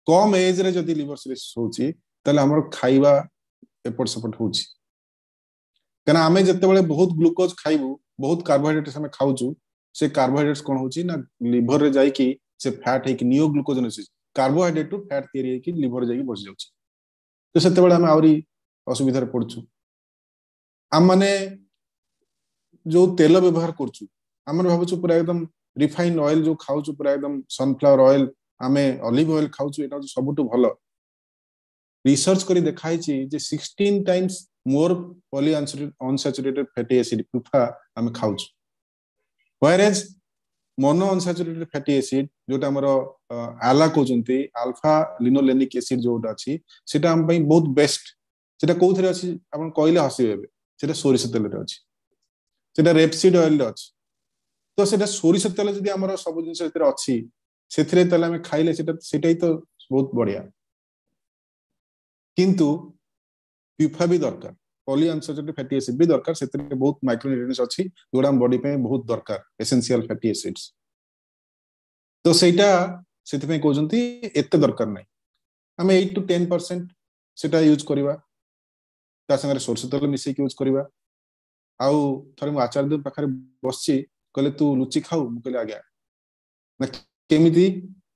कम एज रे जदि लिवर सिरोसिस होची तले हमर खाइबा एपट सपट होची कना आमे जत्ते बेले बहुत ग्लूकोज खाइबू बहुत कार्बोहाइड्रेट्स हमें खाउचू से कार्बोहाइड्रेट्स कोन होची ना लिवर रे जाई कि से फैट है कि नियोग्लूकोजनेसिस कार्बोहाइड्रेट टू फैट तयारी है कि लिवर जाई बस जाउची तो सेते बेले हमें आवरी असुविधा रे पड़छु हम माने जो तेल व्यवहार करछु हमर भाबछु पूरा एकदम रिफाइंड ऑयल जो खाउछु पूरा एकदम सनफ्लावर ऑयल आमे ऑलिव ऑयल खाउछु एटा सबटु भलो रिसर्च करी देखाई छी जे 16 times more polyunsaturated fatty acid प्रूफा हम खाउछु whereas monounsaturated fatty acid जोटा हमरो आला कोजंती अल्फा लिनोलेनिक एसिड जोटा अछि सेटा हम पई बहुत बेस्ट सेटा कोथरे अछि आपन कहले हसिबे सेटा सोरिष तेल रे अछि सेटा रेपसीड ऑयल रे अछि तो सेटा सोरिष तेल जदी हमरो सब जिंस एतरे अछि सेथरे तेल हम खाइले सेटा ही तो बहुत बढ़िया किंतु पिफा भी दरकार पॉली अनसैचुरेटेड फैटी एसिड भी दरकार सेतरे बहुत माइक्रोन्यूट्रिएंट्स अछि जोडा हम बॉडी पे बहुत दरकार एसेंशियल फैटी एसिड्स तो सेटा सेति पे कोजंती एते दरकार नै हम 8 to 10% सेटा यूज करबा ता संगे सोर्स तेल मिसे यूज करबा आउ थरे मु आचार्य दे पाखरे बसची कहले तू लुची खाऊ मु कहले आज्ञा ना केमिति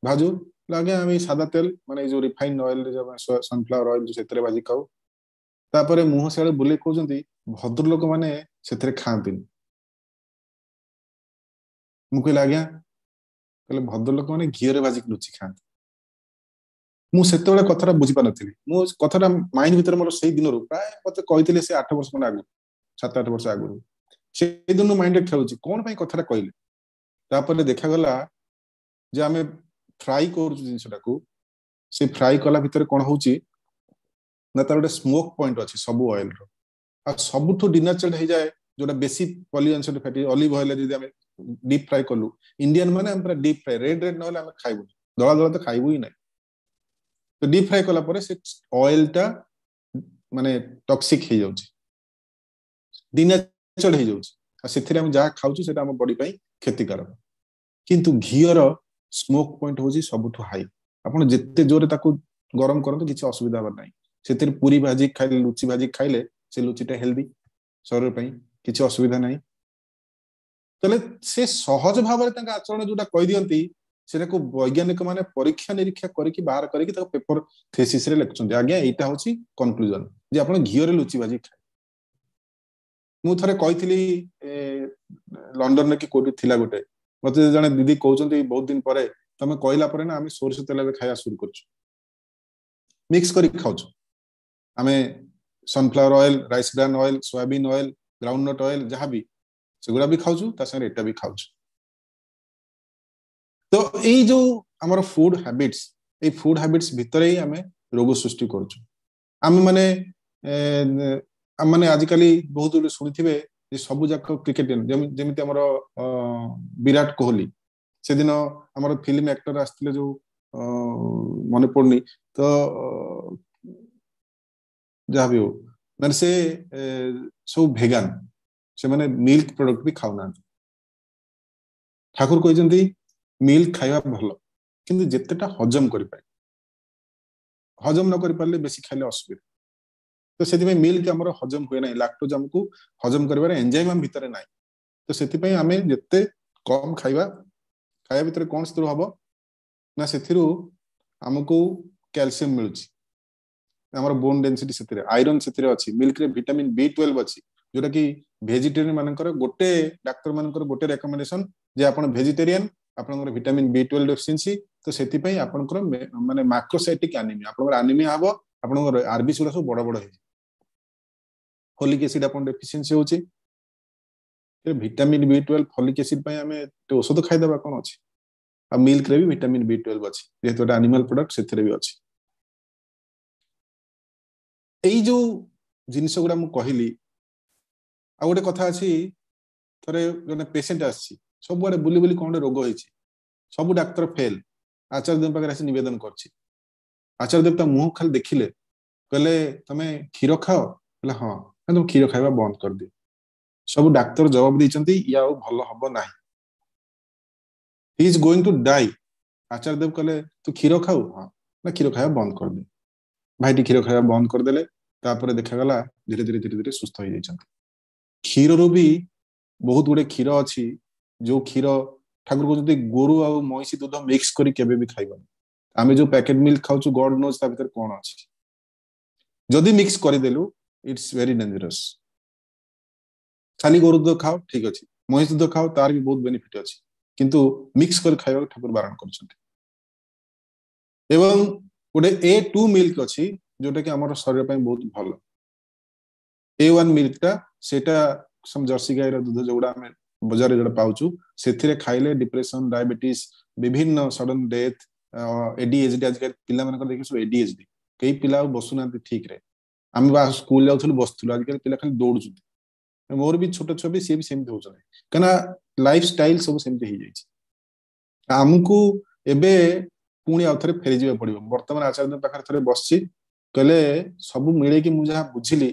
भाजू लागे हम सादा तेल माने जो रिफाइंड ऑयल रे जो सनफ्लावर ऑयल जो सेतरे भाजी खाऊ तापरे मुह सेळे बुले कहउजंती भद्र लोक माने सेतरे खांतिन मु कहले आज्ञा कहले भद्र लोक माने घियो रे भाजी लुची खांती मु सेते बेले कथरा बुझी पा नथिली मु कथरा माइंड भीतर मोर सेही दिन रु प्राय मते कहितले से 8 वर्ष मन आगु 7-8 वर्ष आगु से दिन माइंड रे खेलुची कोन पई कथरा कहले तापरे देखा गला जे हमें फ्राई कर जिनसटा को से फ्राई कला भीतर कोन होची ना तार गोटे स्मोक पॉइंट अछि सब ऑयल रो आ सबठो डिनेचर्ड हे जाय जोटा बेसी poly unsaturated fatty olive oil जदी हम डीप फ्राई करलु इंडियन माने हम पूरा डीप फ्राई रेड न होले हम खाइबु दला दला तो खाइबु ही नै तो डीप फ्राई कला परे से ऑयल टा माने टॉक्सिक हे जाउची डिनेचर्ड हे जाउची आ सेथिरे हम जा खाउची सेटा हम बॉडी पई क्षतिकारक किंतु घियर स्मोक पॉइंट होजी सबठो हाई आपण जत्ते जोरे ताको गरम करतो किछि असुविधा बा नै सेतिर पूरी भाजी खाइले लुची भाजी खाइले से लुचीटा हेल्दी शरीर पई किछि असुविधा नै तले से सहज भाव रे तंका आचरण जोटा कहि दियंती सेटा को वैज्ञानिक माने परीक्षा निरीक्षा करिकि बाहर करिकि ताको पेपर थेसिस रे लेखचंती आज्ञा एटा होची कंक्लूजन जे आपण घियो रे लुची भाजी खाइ मु थरे कहितली लंडन ने कि कोठी थिला गोटे मते जने दीदी कहउचंती बहुत दिन परे तमे कहला परे ना हम सोरिष तेल रे खाया शुरू करछु मिक्स करि खाउछु हमें sunflower oil rice bran oil soybean oil groundnut oil जहां भी सेगुड़ा भी खाउछु ता संगे एटा भी खाउछु तो एई जो हमर फूड हैबिट्स भितर ही हमें रोग सृष्टि करछु हम माने आजिकली बहुत सुनिथिबे जे सबु जाक क्रिकेटियन जेमिति हमर विराट कोहली से दिन हमर फिल्म एक्टर आस्थिले जो मने पड़नी तो जहाँ भी हो मैंने से सब भेगान से माने मिल्क प्रोडक्ट भी खाऊ ना ठाकुर कहते मिल्क खाइबा भलो किंतु जेतेटा हजम करि पाए हजम न करि पाले बेसी खाइले असुविधा तो सेति में मिल्क हमर हजम होय नै लैक्टोज हमकु हजम करिवार एंजाइम हम भीतर नै तो सेति पई हमें जेते कम खाइबा भीतर कोन स्तर हबो ना सेथिरु हमकु कैल्शियम मिलुची हमर बोन डेंसिटी सेतिरे आयरन सेतिरे अछि मिल्क रे विटामिन B12 अछि जोटा कि वेजिटेरियन मानकर गोटे डॉक्टर मानकर गोटे रिकमेंडेशन जे आपण वेजिटेरियन आपनकर विटामिन B12 डेफिशिएंसी तो सेति पई आपनकर माने मैक्रोसाइटिक एनीमिया आपनकर एनीमिया हबो आपनकर आरबीसी सब बड़ बड़ हे फोलिक एसिड आपन डेफिशिएंसी होची ভিটামিন B12 ফলিক এসিড ପାଇଁ ଆମେ ଔଷଧ ଖାଇଦବା କଣ ଅଛି ଆଉ ମିଲ୍କ ରେ ବି ଭିଟାମିନ B12 ଅଛି ଯେହେତୁ এটা ଆନିମାଲ ପ୍ରଡକ୍ଟ ସେଥିରେ ବି ଅଛି ଏଇ ଯୋଉ ଜିନିଷ ଗୁଡା ମୁଁ କହିଲି ଆଉ ଗୋଟେ କଥା ଅଛି ଥରେ ଜଣେ ପେସେଣ୍ଟ ଆସିଛି ସବୁଆଡେ ବୁଲି ବୁଲି କଣ ରୋଗ ହେଇଛି ସବୁ ଡାକ୍ତର ଫେଲ ଆଚାର୍ଯ୍ୟ ଦେବ ପାଖରେ ଆସି ନିବେଦନ କରିଛି ଆଚାର୍ଯ୍ୟ ଦେବ ତା ମୁହଁ ଖାଲି ଦେଖିଲେ କହିଲେ ତମେ କ୍ଷୀର ଖାଅ କହିଲେ ହଁ ତମେ କ୍ଷୀର ଖାଇବା ବନ୍ଦ କରିଦିଅ ସବୁ ଡାକ୍ତର ଜବାବ ଦେଇଛନ୍ତି ଇଏ ଆଉ ଭଲ ହବ ନାହିଁ he is going to die ଆଚାର୍ଯ୍ୟ ଦେବ କହିଲେ ତୁ କ୍ଷୀର ଖାଉ ହଁ ନା କ୍ଷୀର ଖାଇବା ବନ୍ଦ କରିଦେ ଭାଇଟି କ୍ଷୀର ଖାଇବା ବନ୍ଦ କରିଦେଲେ ତାପରେ ଦେଖାଗଲା ଧୀରେ ଧୀରେ ଧୀରେ ଧୀରେ ସୁସ୍ଥ ହେଇଯାଇଛନ୍ତି କ୍ଷୀରରୁ ବି ବହୁତ ଗୁଡେ କ୍ଷୀର ଅଛି ଯୋଉ କ୍ଷୀର ଠାକୁର କହୁଛନ୍ତି ଗୋରୁ ଆଉ ମଇଁଷି ଦୁଧ ମିକ୍ସ କରି କେବେ ବି ଖାଇବନି ଆମେ ଯୋଉ ପ୍ୟାକେଟ ମିଲ୍କ ଖାଉଛୁ ଗଡ ନୋଜ ତା ଭିତରେ କଣ ଅଛି ଯଦି ମିକ୍ସ କରିଦେଲୁ ଇଟ୍ସ ଭେରି ଡେଞ୍ଜରସ୍ ଖାଲି ଗୋରୁ ଦୁଧ ଖାଅ ଠିକ ଅଛି ମଇଁଷି ଦୁଧ ଖାଅ ତାର ବି ବହୁତ ବେନିଫିଟ ଅଛି କିନ୍ତୁ ମିକ୍ସ କରି ଖାଇବାକୁ ଠାକୁର ବାରଣ କରୁଛନ୍ତି ଏବଂ ଗୋଟେ A2 ମିଲ୍କ ଅଛି ଯୋଉଟା କି ଆମର ଶରୀର ପାଇଁ ବହୁତ ଭଲ A1 ମିଲ୍କ ଟା ସେଟା ଜର୍ସି ଗାଈର ଦୁଧ ଯୋଉଟା ଆମେ ବଜାରରେ ଯୋଉଟା ପାଉଛୁ ସେଥିରେ ଖାଇଲେ ଡିପ୍ରେସନ ଡାଇବେଟିସ ବିଭିନ୍ନ ସଡନ ଡେଥ ADHD ଆଜିକାଲି ପିଲାମାନଙ୍କର ଦେଖିଛୁ ADHD କେହି ପିଲା ଆଉ ବସୁନାହାନ୍ତି ଠିକରେ ଆମେ ବା ସ୍କୁଲ ଯାଉଥିଲୁ ବସୁଥିଲୁ ଆଜିକାଲି ପିଲା ଖାଲି ଦୌଡୁଛନ୍ତି ମୋର ବି ଛୋଟ ଛୁଆ ବି ସିଏ ବି ସେମିତି ହଉଛନ୍ତି କାହିଁକିନା ଲାଇଫ ଷ୍ଟାଇଲ ସବୁ ସେମିତି ହେଇଯାଇଛି ଆମକୁ ଏବେ ପୁଣି ଆଉ ଥରେ ଫେରିଯିବାକୁ ପଡିବ ବର୍ତ୍ତମାନ ଆଚାର୍ଯ୍ୟ ପାଖରେ ଥରେ ବସିଛି କହିଲେ ସବୁ ମିଳେଇକି ମୁଁ ଯାହା ବୁଝିଲି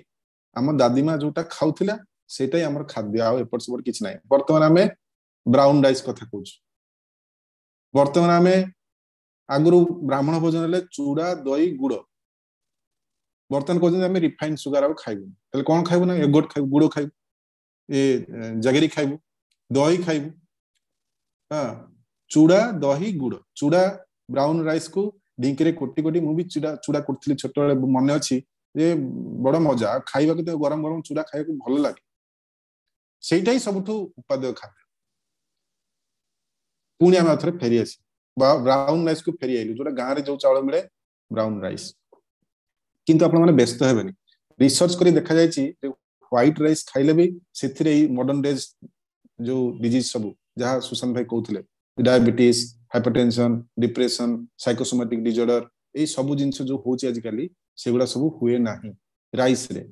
ଆମ ଦାଦିମା ଯୋଉଟା ଖାଉଥିଲା ସେଇଟା ହିଁ ଆମର ଖାଦ୍ୟ ଆଉ ଏପଟ ସେପଟ କିଛି ନାହିଁ ବର୍ତ୍ତମାନ ଆମେ ବ୍ରାଉନ ରାଇସ୍ କଥା କହୁଛୁ ବର୍ତ୍ତମାନ ଆମେ ଆଗରୁ ବ୍ରାହ୍ମଣ ଭୋଜନ ହେଲେ ଚୁଡା ଦହି ଗୁଡ ବର୍ତ୍ତମାନ କହୁଛନ୍ତି ଆମେ ରିଫାଇନ ସୁଗାର ଆଉ ଖାଇବୁନି ତାହେଲେ କଣ ଖାଇବୁ ନା ଏଗୋଟ ଖାଇବୁ ଗୁଡ ଖାଇବୁ ଜାଗେରୀ ଖାଇବୁ ଦହି ଖାଇବୁ ହଁ ଚୁଡା ଦହି ଗୁଡ ଚୁଡା ବ୍ରାଉନ ରାଇସ୍ କୁ ଢିଙ୍କିରେ କୋଟି କୋଟି ମୁଁ ବି ଚୁଡା କରୁଥିଲି ଛୋଟବେଳେ ମନେ ଅଛି ଯେ ବଡ ମଜା ଖାଇବାକୁ ତ ଗରମ ଗରମ ଚୁଡା ଖାଇବାକୁ ଭଲ ଲାଗେ ସେଇଟା ହିଁ ସବୁଠୁ ଉପାଦେୟ ଖାଦ୍ୟ ପୁଣି ଆମେ ଆଉଥରେ ଫେରି ଆସି ବ୍ରାଉନ ରାଇସ୍ କୁ ଫେରି ଆଇଲୁ ଯୋଉଟା ଗାଁରେ ଯୋଉ ଚାଉଳ ମିଳେ ବ୍ରାଉନ ରାଇସ୍ କିନ୍ତୁ ଆପଣ ମାନେ ବ୍ୟସ୍ତ ହେବେନି ରିସର୍ଚ୍ଚ କରି ଦେଖାଯାଇଛି ଯେ ହ୍ୱାଇଟ ରାଇସ୍ ଖାଇଲେ ବି ସେଥିରେ ଏଇ ମଡର୍ନ ଡେଜ୍ ଯୋଉ ଡିଜିଜ ସବୁ ଯାହା ସୁଶାନ୍ତ ଭାଇ କହୁଥିଲେ ଡାଇବେଟିସ୍ ହାଇପରଟେନସନ ଡିପ୍ରେସନ ସାଇକୋସୋମାଟିକ ଡିଜର୍ଡର ଏଇ ସବୁ ଜିନିଷ ଯୋଉ ହଉଛି ଆଜିକାଲି ସେଗୁଡା ସବୁ ହୁଏ ନାହିଁ ରାଇସ୍ ରେ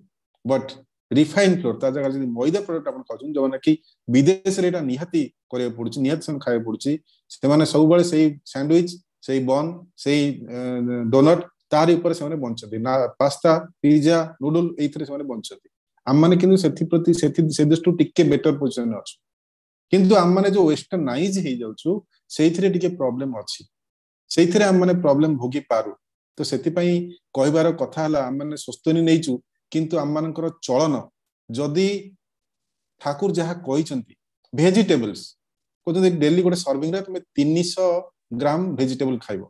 ବଟ୍ ରିଫାଇନ୍ ଫ୍ଲୋର ତା ଜାଗାରେ ଯଦି ମଇଦା ପ୍ରଡକ୍ଟ ଆପଣ ଖାଉଛନ୍ତି ଯୋଉମାନେ କି ବିଦେଶରେ ଏଇଟା ନିହାତି କରିବାକୁ ପଡୁଛି ନିହାତି ସେମାନେ ଖାଇବାକୁ ପଡୁଛି ସେମାନେ ସବୁବେଳେ ସେଇ ସ୍ୟାଣ୍ଡୱିଚ ସେଇ ବନ୍ ସେଇ ଡୋନଟ ତାରି ଉପରେ ସେମାନେ ବଞ୍ଚନ୍ତି ନା ପାସ୍ତା ପିଜା ନୁଡଲ ଏଇଥିରେ ସେମାନେ ବଞ୍ଚନ୍ତି ଆମମାନେ କିନ୍ତୁ ସେଥିପ୍ରତି ସେ ଦୃଷ୍ଟିରୁ ଟିକେ ବେଟର ପୋଜିସନରେ ଅଛୁ କିନ୍ତୁ ଆମମାନେ ଯୋଉ ୱେଷ୍ଟର୍ଣ୍ଣାଇଜ ହେଇଯାଉଛୁ ସେଇଥିରେ ଟିକେ ପ୍ରୋବ୍ଲେମ ଅଛି ସେଇଥିରେ ଆମମାନେ ପ୍ରୋବ୍ଲେମ ଭୋଗି ପାରୁ ତ ସେଥିପାଇଁ କହିବାର କଥା ହେଲା ଆମମାନେ ସ୍ୱସ୍ତିନି ନେଇଛୁ କିନ୍ତୁ ଆମମାନଙ୍କର ଚଳନ ଯଦି ଠାକୁର ଯାହା କହିଛନ୍ତି ଭେଜିଟେବଲ୍ସ କହୁଛନ୍ତି ଡେଲି ଗୋଟେ ସର୍ଭିଂରେ ତମେ 300 ଗ୍ରାମ ଭେଜିଟେବଲ ଖାଇବ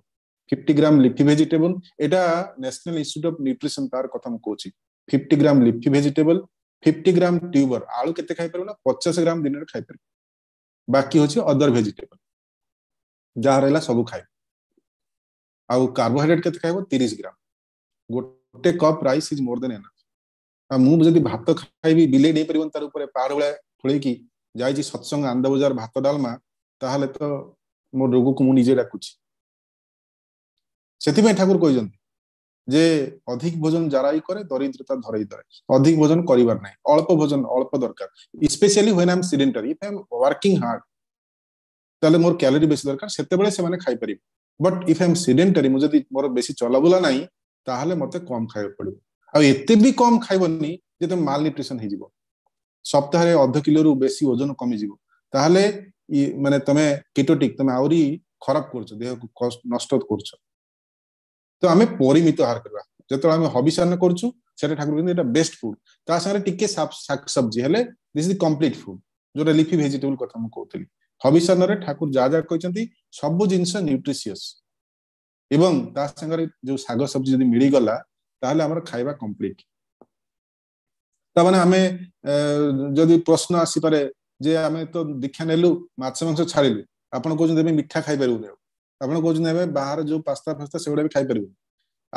50 ଗ୍ରାମ ଲିଫି ଭେଜିଟେବଲ ଏଟା ନ୍ୟାସନାଲ ଇନଷ୍ଟିଚ୍ୟୁଟ ଅଫ ନ୍ୟୁଟ୍ରିସନ ତାର କଥା ମୁଁ କହୁଛି 50 ଗ୍ରାମ ଲିଫି ଭେଜିଟେବଲ 50 ଗ୍ରାମ ଟ୍ୟୁबर ଆଳୁ କେତେ ଖାଇପାରିବ ନା 50 ଗ୍ରାମ ଦିନରେ ଖାଇପାରିବ ବାକି ହଉଛି ଅଦର ଭେଜିଟେବଲ ଯାହା ରହିଲା ସବୁ ଖାଇବ ଆଉ କାର୍ବୋହାଇଡ୍ରେଟ କେତେ ଖାଇବ 30 ଗ୍ରାମ ଗୋଟେ କପ୍ ରାଇସ୍ ଇଜ ମୋର ଦେନ୍ ଏନଫ୍ ଆଉ ମୁଁ ଯଦି ଭାତ ଖାଇବି ବିଲେଇ ଦେଇ ପାରିବନି ତାର ଉପରେ ପାର ଭଳିଆ ଖୋଳେଇକି ଯାଇଛି ସତ୍ସଙ୍ଗ ଆନନ୍ଦ ବଜାର ଭାତ ଡାଲମା ତାହେଲେ ତ ମୋ ରୋଗକୁ ମୁଁ ନିଜେ ଡାକୁଛି ସେଥିପାଇଁ ଠାକୁର କହିଛନ୍ତି ଯେ ଅଧିକ ଭୋଜନ ଜାରାଇ କରେ ଦରିଦ୍ରତା ଧରେଇ ଧରେ ଅଧିକ ଭୋଜନ କରିବାର ନାହିଁ ଅଳ୍ପ ଭୋଜନ ଅଳ୍ପ ଦରକାର specially when I am sedentary if I am working hard ତାହେଲେ ମୋର କ୍ୟାଲୋରି ବେଶୀ ଦରକାର ସେତେବେଳେ ସେମାନେ ଖାଇପାରିବେ but if I am sedentary ମୁଁ ଯଦି ମୋର ବେଶୀ ଚଲାବୁଲା ନାହିଁ ତାହେଲେ ମତେ କମ ଖାଇବାକୁ ପଡିବ ଆଉ ଏତେ ବି କମ ଖାଇବନି ଯେ ତମେ ମାଲ ନ୍ୟୁଟ୍ରିସନ ହେଇଯିବ ସପ୍ତାହରେ ଅଧ କିଲୋରୁ ବେଶୀ ଓଜନ କମିଯିବ ତାହେଲେ ମାନେ ତମେ କିଟୋଟିକ ତମେ ଆହୁରି ଖରାପ କରୁଛ ଦେହକୁ ନଷ୍ଟ କରୁଛ ତ ଆମେ ପରିମିତ ଆହାର କରିବା ଯେତେବେଳେ ଆମେ ହବିଷାନ୍ନ କରୁଛୁ ସେଟା ଠାକୁର କହିଛନ୍ତି ଏଟା ବେଷ୍ଟ ଫୁଡ ତା ସାଙ୍ଗରେ ଟିକେ ଶାକ ସବଜି ହେଲେ ଦିସ୍ ଇଜ କମ୍ପ୍ଲିଟ ଫୁଡ ଯୋଉଟା ଲିଫି ଭେଜିଟେବଲ କଥା ମୁଁ କହୁଥିଲି ହବିଷାନ୍ନରେ ଠାକୁର ଯାହା ଯାହା କହିଛନ୍ତି ସବୁ ଜିନିଷ ନ୍ୟୁଟ୍ରିସିୟସ୍ ଏବଂ ତା ସାଙ୍ଗରେ ଯୋଉ ଶାଗ ସବଜି ଯଦି ମିଳିଗଲା ତାହେଲେ ଆମର ଖାଇବା କମ୍ପ୍ଲିଟ ତାମାନେ ଆମେ ଯଦି ପ୍ରଶ୍ନ ଆସିପାରେ ଯେ ଆମେ ତ ଦୀକ୍ଷା ନେଲୁ ମାଛ ମାଂସ ଛାଡ଼ିଲୁ ଆପଣ କହୁଛନ୍ତି ଏବେ ମିଠା ଖାଇପାରିବୁନି ଆପଣ କହୁଛନ୍ତି ଏବେ ବାହାର ଯୋଉ ପାସ୍ତା ଫାସ୍ତା ସେଗୁଡା ବି ଖାଇପାରିବୁ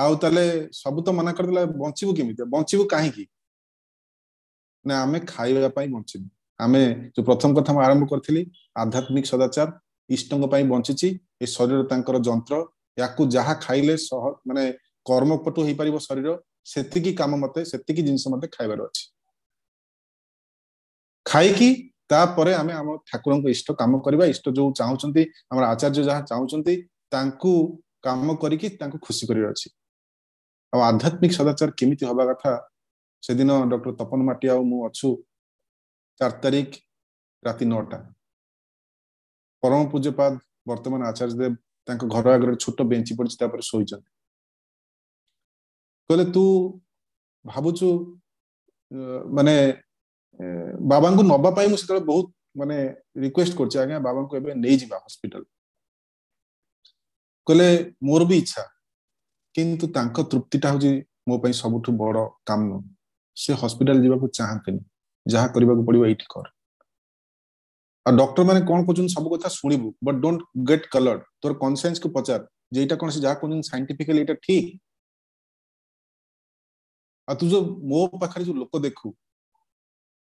ଆଉ ତାହେଲେ ସବୁ ତ ମନା କରିଦେଲା ବଞ୍ଚିବୁ କେମିତି ବଞ୍ଚିବୁ କାହିଁକି ନା ଆମେ ଖାଇବା ପାଇଁ ବଞ୍ଚିବୁ आमे जो प्रथम कथा मैं आरंभ करथिली आध्यात्मिक सदाचार इष्टंग पई बंचिची ए शरीर तांकर जंत्र याकू जहा खाइले माने कर्मपटु होई परिबो शरीर सेतिकी काम मते सेतिकी जिंस मते खाइबार अछि खाई की तापरे आमे हम ठाकुरंक इष्ट काम करबा इष्ट जो चाहुचंती हमर आचार्य जहा चाहुचंती तांकू काम करिकी तांकू खुशी करिबार अछि आ आध्यात्मिक सदाचार केमिति होबा कथा से दिन डॉक्टर तपन माटिया मु अछु 4 तारिख राति 9टा परम पूज्यपाद वर्तमान आचार्य देव तांको घर आगर छोट बेंची पड़छि तापर सोइछन कहले तू भाबुछु माने बाबा को नबा पाई मु सेतले बहुत माने रिक्वेस्ट करछि आज्ञा बाबा को एबे नै जिबा हॉस्पिटल कहले मोर भी इच्छा किंतु तांको तृप्तिटा होजी मो पई सबठु बड़ काम न से हॉस्पिटल जिबा को चाहतनी जहा करबा को पड़िबो एठी कर आ डॉक्टर माने कोन कहउछन सब कथा सुनिबु बट डोंट गेट कलर्ड तोर कॉन्शियस को पचार जे एटा कोन से जा कोन साइंटिफिकली एटा ठीक आ तू जो मो पाखरे जो लोक देखु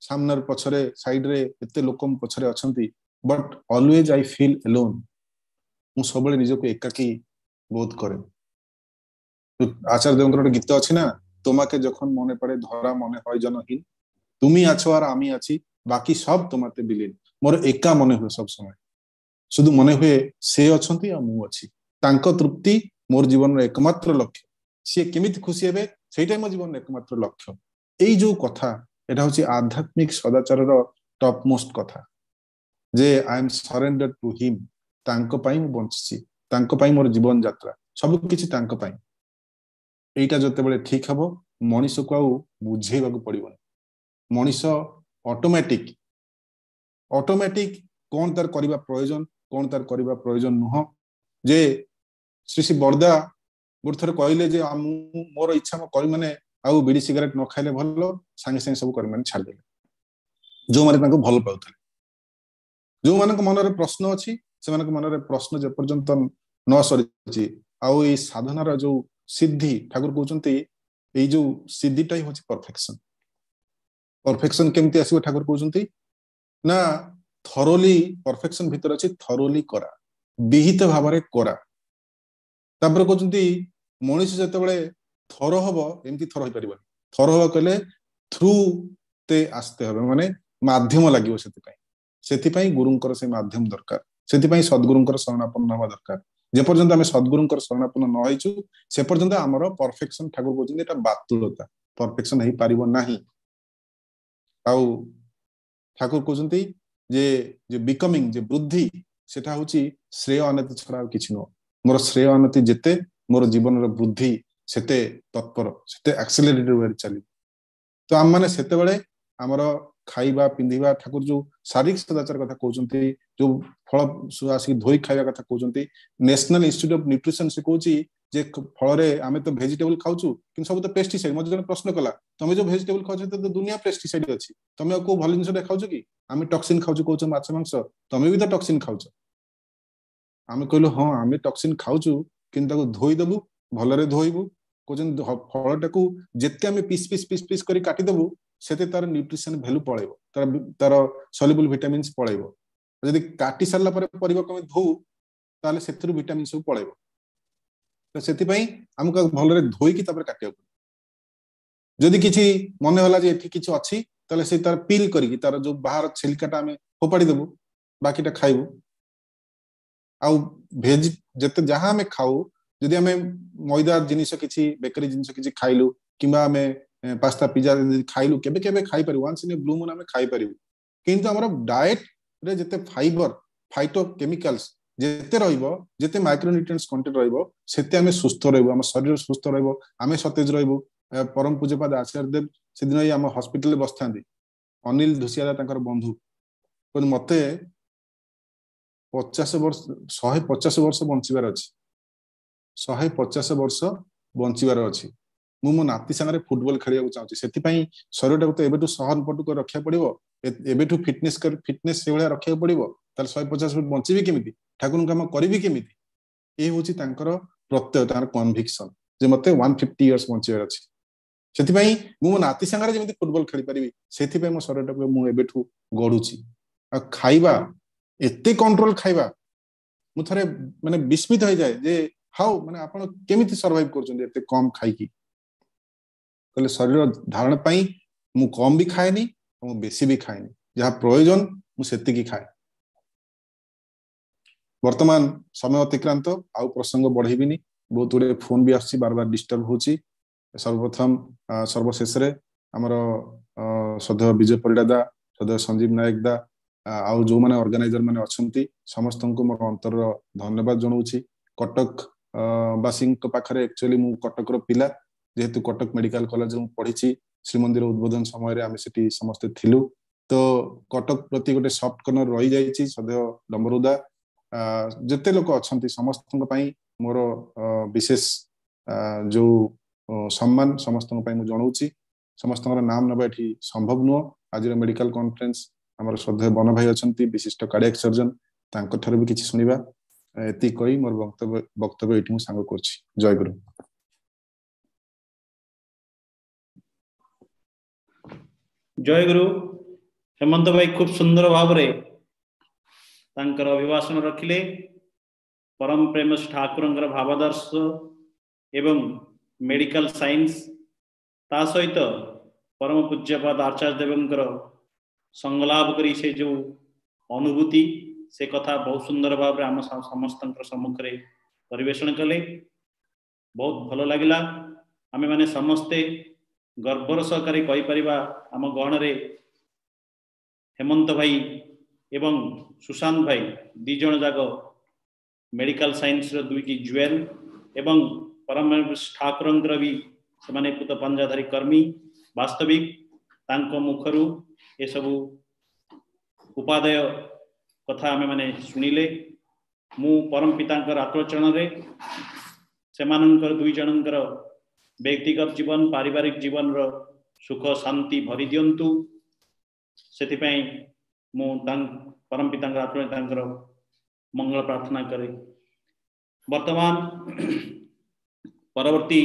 सामनर पछरे साइड रे एते लोकम पछरे अछंती but always I feel alone मु सबले निज को एकाकी बोध करे तो आचार्य देवकर गीत अछि ना तोमाके जखन मने पड़े धरा मने होय जनहीन तुमी आछो आर आमी आछि बाकी सब तोमाते बिलीन मोर एका मने हुए सब समय शुद्ध मने हुए से अछंती आ मु अछि तांको तृप्ति मोर जीवन रे एकमात्र लक्ष्य से केमिति खुशी हेबे सेटाই मो जीवन रे एकमात्र लक्ष्य एई जो कथा एटा होछि आध्यात्मिक सदाचार रो टॉप मोस्ट कथा जे I am surrender to him तांको पई मु बंचछि तांको पई मोर जीवन यात्रा सब किछि तांको पई एटा जते बेले ठीक हबो मनीष को आउ बुझेबा को पड़िबो मनीष ऑटोमेटिक कोन तार करिबा प्रयोजन कोन तार करिबा प्रयोजन नुह जे श्री श्री बरदा गुरथर कहले जे मोर इच्छा म करि माने आउ बीड़ी सिगरेट न खाइले भलो संगे संगे सब करि माने छाड़ देले जो माने ताको भल पाउथले जो मानक मन रे प्रश्न अछि से मानक मन रे प्रश्न जे पर्यंत न सरिछि आउ ए साधनार जो सिद्धि ठाकुर कहउचंती ए जो सिद्धिटाई होछि परफेक्शन केमती आसीबो ठाकुर कहउचंती ना थरोली परफेक्शन भीतर अछि थरोली करा विहित भाबरे करा तापर कहउचंती मनुष्य जते बेले थरो हबो एमती थरो होई परिबो थरो हबो कहले थ्रू ते आस्ते हबे माने माध्यम लागिवो सेति पई गुरुंकर से माध्यम दरकार सेति पई सद्गुरुंकर शरणापन्न हवा दरकार जे पर्यंत आमे सद्गुरुंकर शरणापन्न न होइछु से पर्यंत हमरो परफेक्शन ठाकुर कहउचंती एटा बातुलता परफेक्शन हेई परिबो नाही आउ ठाकुर कहउचंती जे बिकमिंग जे वृद्धि सेटा होची श्रेय अनति छरा किछि न मोर श्रेय अनति जेते मोर जीवन रो वृद्धि सेते तत्पर सेते एक्सेलरेटेड वे चली तो हम माने सेते बेले हमरो खाइबा पिंधिबा ठाकुर जो शारीरिक सदाचार कथा कहउचंती जो फल आसी धोई खाइबा कथा कहउचंती नेशनल इंस्टीट्यूट ऑफ न्यूट्रिशन से कहउची जे फल रे आमे तो वेजिटेबल खाउछु किन सब तो पेस्टिसाइड मजे जन प्रश्न कला तमे जो वेजिटेबल खाउछ तो दुनिया पेस्टिसाइड अछि तमे को भल जिंस देखाउछ कि आमे टॉक्सिन खाउछु कहउछ माछ मांस तमे भी तो टॉक्सिन खाउछ आमे कहलो हां आमे टॉक्सिन खाउछु किन ताको धोई देबु भलरे धोइबु कोजन फलटा को जेते आमे पीस पीस पीस पीस करी काटी देबु सेते तार न्यूट्रिशन वैल्यू पळेबो तार सॉल्युबल विटामिन्स पळेबो यदि काटी सरला परे परिबा कमे धो ताले सेथरु विटामिन सब पळेबो तो सेति पई हमका भलरे धोई की तापर काटियो जदि किछि मने होला जे एठी किछि अछि ताले से तार पील करी की तार जो बाहर छिलकाटा हमें फोपाडी देबो बाकीटा खाइबो आ भेज जते जहां में खाऊ जदि हमें मैदा जिनिस किछि बेकरी जिनिस किछि खाइलु किबा हमें पास्ता पिज्जा खाइलु केबे केबे खाइ परिबो वंस इन ब्लू मून हमें खाइ परिबो किंतु हमर डाइट रे जते फाइबर फाइटोकेमिकल्स जेते रहइबो जेते माइक्रोन्यूट्रिएंट्स कंटेंट रहइबो सेते हमें सुस्थ रहइबो हम शरीर सुस्थ रहइबो हमें सतेज रहइबो परम पूज्यपाद आचार्य देव सेदिन हम हॉस्पिटल में बसथांदी अनिल धुसिया तांकर बंधु कोन मते 50 वर्ष 150 वर्ष बंचिबार अछि 150 वर्ष बंचिबार अछि मो नाती संगे फुटबॉल खेलिया चाहूची सेति पई शरीरटा तो एबेटु सहन पटु को रखिया पड़िबो एबेटु फिटनेस से भलिया रखिया पड़िबो तार 150 फुट बंचिबी केमिति ठाकुर काम करिबी केमिति ए होची तांकर प्रत्यय तार कन्विक्शन जे मते 150 इयर्स बंचिबार अछि ସେଥିପାଇଁ ମୁଁ ମୋ ନାତି ସାଙ୍ଗରେ ଯେମିତି ଫୁଟବଲ ଖେଳି ପାରିବି ସେଥିପାଇଁ ମୋ ଶରୀରଟାକୁ ମୁଁ ଏବେଠୁ ଗଢୁଛି। ଆଉ ଖାଇବା ଏତେ କଣ୍ଟ୍ରୋଲ ଖାଇବା ମୁଁ ଥରେ ମାନେ ବିସ୍ମିତ ହେଇଯାଏ ଯେ ହାଉ ମାନେ ଆପଣ କେମିତି ସର୍ଭାଇଭ କରୁଛନ୍ତି ଏତେ କମ ଖାଇକି। କହିଲେ ଶରୀର ଧାରଣ ପାଇଁ ମୁଁ କମ ବି ଖାଏନି ମୁଁ ବେଶୀ ବି ଖାଏନି, ଯାହା ପ୍ରয়োଜନ ମୁଁ ସେତିକି ଖାଏ। ବର୍ତ୍ତମାନ ସମୟ ଅତିକ୍ରାନ୍ତ, ଆଉ ପ୍ରସଙ୍ଗ ବଢେଇବିନି, ବହୁତ ଗୁଡେ ଫୋନ ବି ଆସୁଛି, ବାର ବାର ଡିଷ୍ଟର୍ବ ହଉଛି। ସର୍ବପ୍ରଥମ ସର୍ବଶେଷରେ ଆମର ସଦୟ ବିଜୟ ପରିଡ଼ା ଦା, ସଦୟ ସଞ୍ଜୀବ ନାୟକ ଦା, ଆଉ ଯୋଉମାନେ ଅର୍ଗାନାଇଜର ମାନେ ଅଛନ୍ତି ସମସ୍ତଙ୍କୁ ମୋର ଅନ୍ତରର ଧନ୍ୟବାଦ ଜଣାଉଛି। କଟକ ବାସୀଙ୍କ ପାଖରେ ଆକ୍ଚୁଆଲି ମୁଁ କଟକର ପିଲା, ଯେହେତୁ କଟକ ମେଡିକାଲ କଲେଜରେ ମୁଁ ପଢିଛି, ଶ୍ରୀମନ୍ଦିର ଉଦ୍বোଧନ ସମୟରେ ଆମେ ସେଠି ସମସ୍ତେ ଥିଲୁ, ତ କଟକ ପ୍ରତି ଗୋଟେ ସଫ୍ଟ କର୍ଣ୍ଣର ରହିଯାଇଛି। ସଦୟ ଡମ୍ବରୁଦା ଯେତେ ଲୋକ ଅଛନ୍ତି ସମସ୍ତଙ୍କ ପାଇଁ ମୋର ବିଶେଷ ଯୋଉ ସମ୍ମାନ ସମସ୍ତଙ୍କ ପାଇଁ ମୁଁ ଜଣାଉଛି। ସମସ୍ତଙ୍କର ନାମ ନେବା ଏଠି ସମ୍ଭବ ନୁହଁ। ଆଜିର ମେଡିକାଲ କନଫରେନ୍ସ ଆମର ଶ୍ରଦ୍ଧେୟ ବନ ଭାଇ ଅଛନ୍ତି, ବିଶିଷ୍ଟ କାର୍ଡିଆକ ସର୍ଜନ, ତାଙ୍କ ଠାରୁ ବି କିଛି ଶୁଣିବା। ଏତିକି କହି ମୋର ବକ୍ତବ୍ୟ ଏଠି ମୁଁ ସାଙ୍ଗ କରୁଛି। ଜୟ ଗୁରୁ। ଜୟ ଗୁରୁ। ହେମନ୍ତ ଭାଇ खूब सुंदर भाव रे तांकर अभिभाषण रखिले। परम प्रेम ठाकुर भावादर्श एवं मेडिकल साइंस ता सहित परम पूज्यपाद आचार्य देवंकर संगलाभ करी से जो अनुभूति से कथा बहुत सुंदर भाव आम समस्त सम्मुख में परिवेषण कले। बहुत भल लगिला। आमे माने समस्ते गर्वर सहकारे कहि परिबा आम गण रे हेमंत भाई एवं सुशांत भाई दी जण जाक मेडिकल साइंस रो दुईटी ज्वेल एवं परम ठाकुर भी से पुत पंजाधारी कर्मी। वास्तविक तांको मुखरु ए सबु उपादेय कथा आमे माने सुनिले। मु परम पितांकर आत्मचरण रे सेमानंकर दुई जनंकर व्यक्तिगत जीवन पारिवारिक जीवन रो सुख शांति भरी दियंतु सेतिपई मु परम पितांकर आत्मचरण मंगल प्रार्थना करे। वर्तमान परवर्ती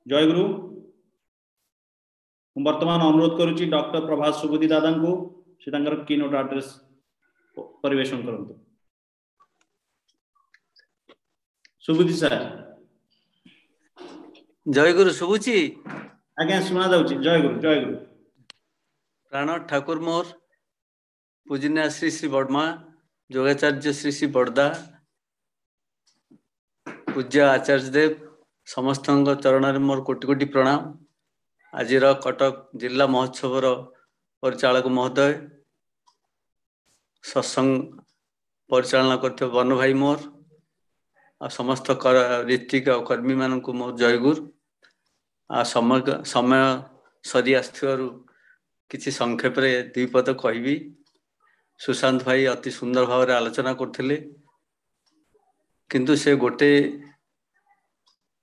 जय गुरु। वर्तमान अनुरोध करुच्ची डॉक्टर प्रभास सुबुद्धि दादा को से कीनोट एड्रेस परिवेशन करंतु। सुबुद्धि सर। जय गुरु शुभुची आज्ञा सुना जाउची। जय गुरु जय गुरु। प्राण ठाकुर मोर पूजनीय श्री श्री बर्मा योगाचार्य श्री श्री बड़दा पूज्य आचार्य देव समस्त चरण में मोर कोटि कोटि प्रणाम। आज कटक जिला महोत्सव परिचालक महोदय सत्संग परिचालना करते बन भाई मोर आ समस्त ऋतिक और कर्मी मान को मोर जय गुरु। आ समय सरी आसथिबारु किछि संक्षेप रे दुई पद कहबी। सुशांत भाई अति सुंदर भाव में आलोचना करथिले, किंतु से गोटे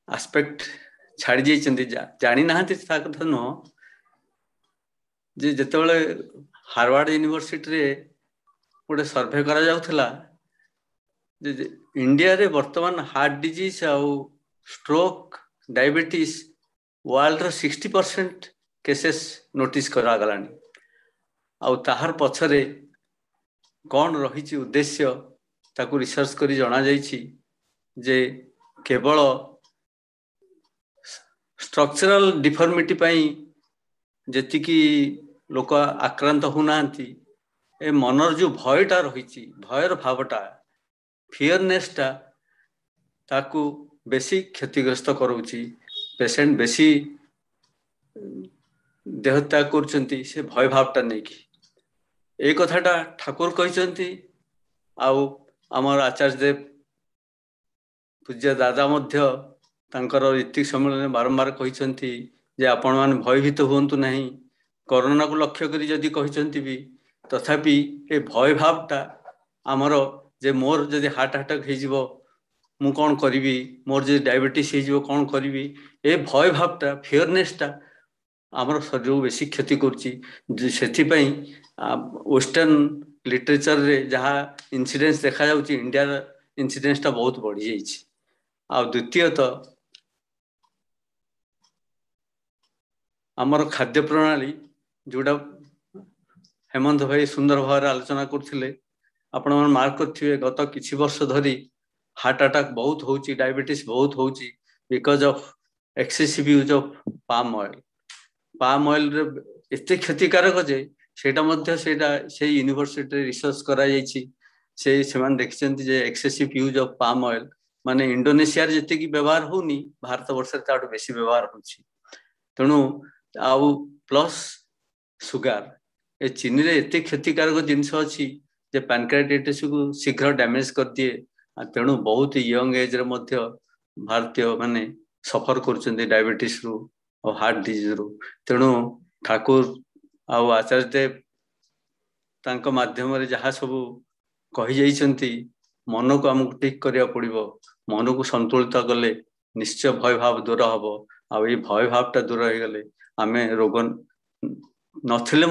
आस्पेक्ट छाड़ी जाइछन्ति जानी नाहंति ता कथा नो जे जेतेबेले हार्वर्ड यूनिवर्सिटी रे गोटे सर्वे करा जाउथला जे इंडिया रे वर्तमान हार्ट डिजीज आउ स्ट्रोक डायबिटीज वर्ल्ड रो 60% केसेस नोटिस करा गलानी। आउ ताहार पछरे कौन रही उद्देश्य ताकू रिसर्च करी जाना जाइछि जे केवल स्ट्रक्चरल डिफॉर्मिटी पाई जेतिकी लोक आक्रांत होना ए मनर जो भयटा रही भयर भावटा फियरनेसटा ताकू बेसी क्षतिग्रस्त करूची। पेशेंट बेसी देहत्याग करछन्ती से भय भावटा नहीं कि ए कथाटा ठाकुर कहते आउ आमर आचार्य देव पूज्य दादा मध्य तांकर ऋतिक सम्मेलन बारंबार कहते जे आपण मान भयभीत हुंतु नहीं। कोरोना को लक्ष्य करी जदि कहते भी तथापि ए भय भावटा आमर जे मोर जदि हार्ट अटैक हो मु कौन करी मोर जो डायबिटीज हो कौन करी ए भय भावटा फियरनेसटा आमर शरीर बेसी क्षति करुच्ची वेस्टर्न लिटरेचर रे जहाँ इंसिडेंस देखा जाउची इंडिया इंसिडेंसटा बहुत बढ़ी जाइए। आ द्वितीयतः आमर खाद्य प्रणाली जोड़ा हेमंत भाई सुंदर भाव आलोचना करथिले आपण मन मार्क करथिबे गत किछि वर्ष धरी हार्ट अटैक बहुत होउची डायबिटीज बहुत होउची because of excessive use of palm oil रे एते क्षतिकारक जे सेटा मध्य सेटा से यूनिवर्सिटी रे रिसर्च करा जायछि से सेमान देखिसंती जे excessive use of palm oil माने इंडोनेशिया रे जते की व्यवहार होनी भारत वर्ष रे ताडो बेसी व्यवहार होछि तेणु आउ प्लस सुगार ए चीनी रे एते क्षतिकारक जिंस अछि जे पैनक्रियाटाइटिस को शीघ्र डैमेज कर दिए तेणु बहुत यंग एज रे मध्य भारतीय माने सफर करछन्ते डायबिटीज रु और हार्ट डिजीज रु तेणु ठाकुर आउ आचार्य देव तांको माध्यम रे जहा सब कहि जाइछन्ती मन को हमको ठीक करिया पड़िबो मन को संतुलित कले निश्चय भय भाव दूर हबो आ ए भय भावटा दूर हो गले आमे रोग नथिले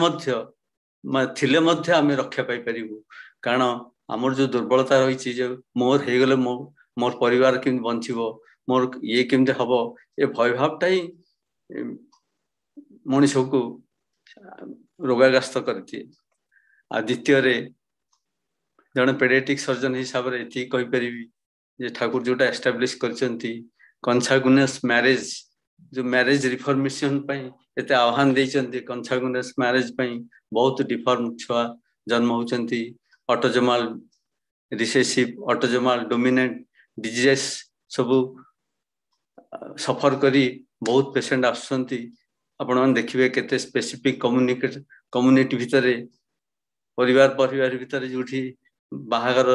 मध्य आमे रक्षा पाई परिबु कारण आमर जो दुर्बलता रही जो मोर हो गले मोर परिवार केमि बंचिबो मोर ये केमते हबो ए भय भावटा ही मनीष को रोगाग्रस्त करती आ द्वितीय रे जन पेडियाट्रिक सर्जन हिसाब रे एथि कहि परिबी जे ठाकुर जोटा एस्टाब्लिश करचंती कंसागुनियस मैरिज जो मैरिज रिफॉर्मेशन पई एते आह्वान देइचंती कंसागुनियस मैरिज पई बहुत डिफॉर्म छुआ जन्म होचंती autosomal recessive autosomal dominant diseases सब सफर करी बहुत पेशेंट आसुचंती आपण मन देखिबे केते स्पेसिफिक कम्युनिटी भितरे परिवार भितरे जोठी बाहागर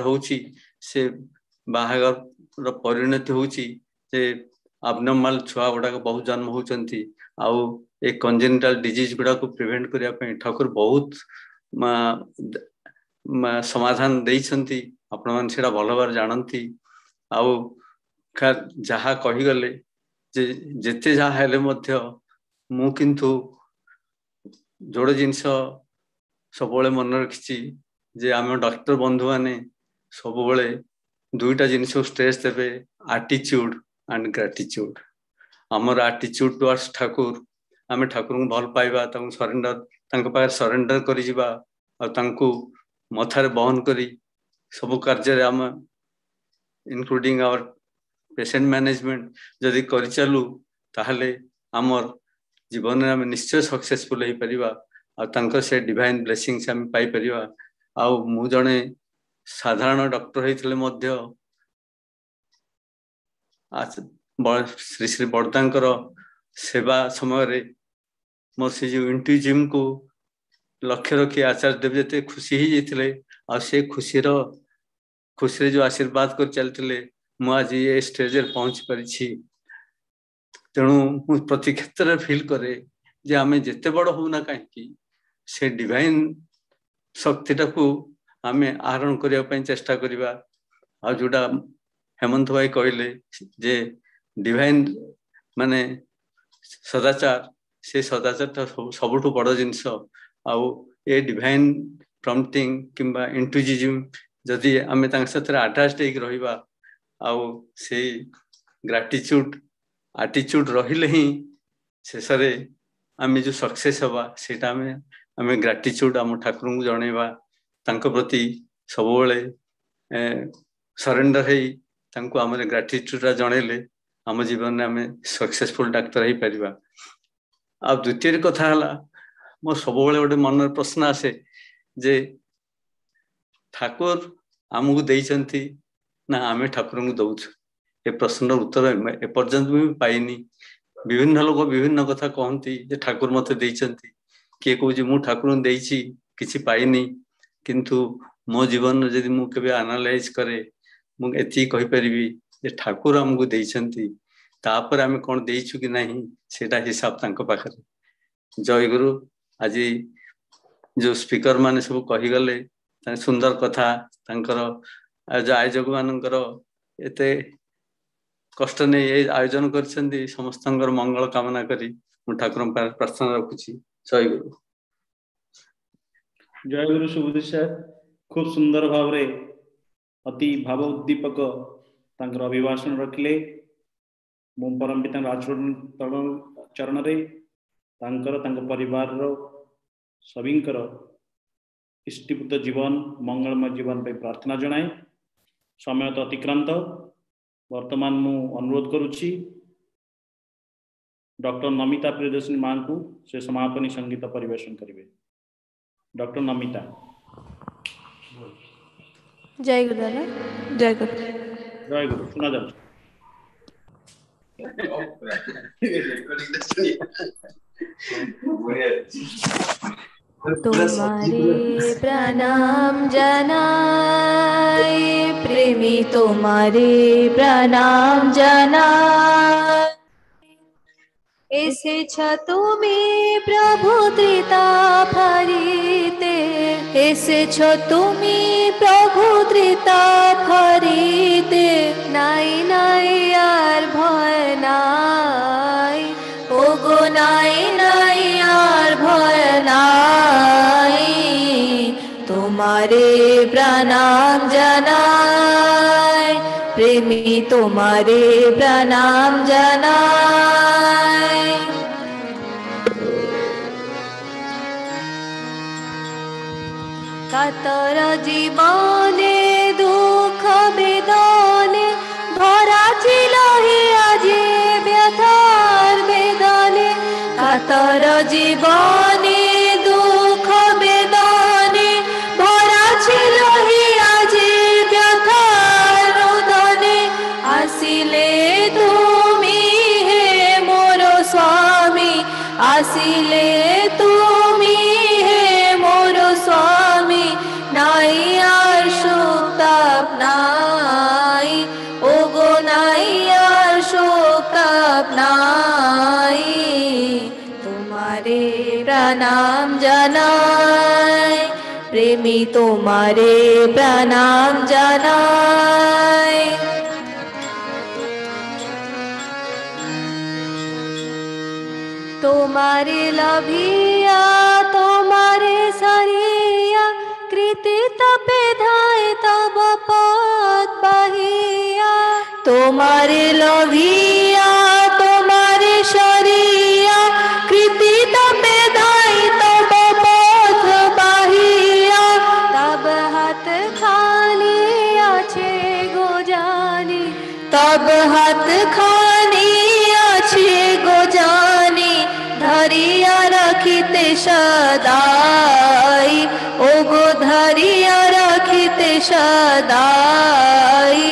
होउची से बाहागर रो परिणति होउची जे अबनॉर्मल छुआ गुडा बहुत जन्म होचंती आउ ए कंजेनिटल डिजीज गुडा को प्रिवेंट करिया पे ठाकुर बहुत समाधान देइछंती आपण मन सेडा भलो बार जानंती आउ जहा कहि गले जे जेते जहा हेले मध्य मु किंतु जोड़ जिनस सब मन रखी जे आम डॉक्टर बंधु माने सब दुईटा जिनस स्ट्रेस देवे एटीट्यूड एंड ग्रेटिट्यूड आमर एटीट्यूड टुवर्ड्स ठाकुर आम ठाकुर को भल पाइबा सरेंडर सरेंडर करी जिबा और तांको मथारे बहन करी सब कार्य आम इंक्लूडिंग आवर पेशेंट मैनेजमेंट जदि करि चालू ताहले आमर जीवन में आम निश्चय सक्सेसफुल हो परिबा आ तांकर से डिवाइन ब्लेसिंग्स आम पाई परिबा आ मु जने साधारण डॉक्टर होइतले मध्य श्री श्री बड़दांकर सेवा समय रे मोर से जो इंट्यूजिम को लक्ष्य रखी आचार्य देव जते खुशी ही जेथिले आ से खुशी रे जो आशीर्वाद कर चलतिले मु आज ये स्टेज रे पहुंच परिछि तेणु मु प्रति क्षेत्र फील करे जे आमे जेते बड़ होना कहीं से डिवाइन शक्तिटा को आमे आहरण करिया पई चेष्टा करिबा आ जोटा हेमंत भाई कहले जे डिवाइन माने सदाचार से सदाचार सबुठु बड़ जिंस आउ ए डिवाइन प्रॉम्प्टिंग किंबा इंटुजिज्म जदि आमे तांक साथ अटैच्ड होक रहिबा आउ से ग्रेटिट्यूड एटीट्यूड रहिले ही शेष रे आमे जो सक्सेस हवा सेटा आमे ग्रेटिट्यूड आम ठाकुर को जणेबा तांको प्रति सब सरेंडर है तांको आम ग्रेटिट्यूड जणेले आम जीवन में आमे सक्सेसफुल डाक्टर हो परिबा। आ द्वितीय कथा हला मो सब गोटे मन प्रश्न आसे जे ठाकुर आमको देइचंती ना आमे ठाकुर को दउछु ए प्रश्न उत्तर एपर्यंत भी पाइनी। विभिन्न लोग विभिन्न कथा कहती जे ठाकुर मते देइचंती किए कहूँ मु ठाकुर देइछि किछि पाइनी किंतु मो जीवन जदि मु केबे एनालाइज करे मु एथि कहि परिबी जे ठाकुर हमको देइचंती तापर आमे कोन देइछु कि नाही सेटा हिसाब तांको पाखरे। जय गुरु आज जो स्पीकर माने सब कहीगले सुंदर कथा आयोजक मानकर एते कष्ट नहीं आयोजन कर समस्त मंगल कामना करी ठाकुर प्रार्थना रखुची। जय गुरु। जय गुरु सुबुद्धि सर खूब सुंदर भाव रे अति भाव उद्दीपक तांकर अभिभाषण रखिले। मो परम पिता चरण रे तांकर परिवार रो सभिंकर इष्टिपुत जीवन मंगलमय जीवन पे प्रार्थना जनाए। समय तो अतिक्रांत वर्तमान मु अनुरोध करुछि डॉक्टर नमिता प्रियदर्शनी मां को से समापनी संगीत परिवेशन करिवे। डॉक्टर नमिता। जय गुरु दादा। जय गुरु। जय गुरु। सुना जाओ। तुम्हारे प्रणाम जनाए प्रेमी तुम्हारे प्रणाम जनाए ऐसे छतु में प्रभु त्रिता फरीते ऐसे छतु में प्रभु त्रिता फरीते नाई नाई यार भय नाई ओगो नाई नाई यार भय नाई तुम्हारे प्रणाम जनाए प्रेमी तुम्हारे प्रणाम जनाए कातर जीवने दुख बेदने भरा चिलहि आजे व्यथार बेदने कातर जीवने दुख बेदने भरा चिलहि आजे व्यथार रोदने आसिले तुमी हे मोर स्वामी आसिले तुमी हे मोर स्वामी नाई यार शोकताप नाई ओगो नाई यार शोकताप नाई तुम्हारे प्रणाम जनाए प्रेमी तुम्हारे प्रणाम जनाए तुम्हारे लभिया तुम्हारे सरिया कृति तपे धाय तब पद बहिया तुम्हारे लभिया तुम्हारे शरिया कृति तपे धाय तब पद बहिया तब हाथ खाली आछे गोजानी तब हाथ खाली आछे गोजानी धरिया रखिते सदाई ओगो धरिया रखिते सदाई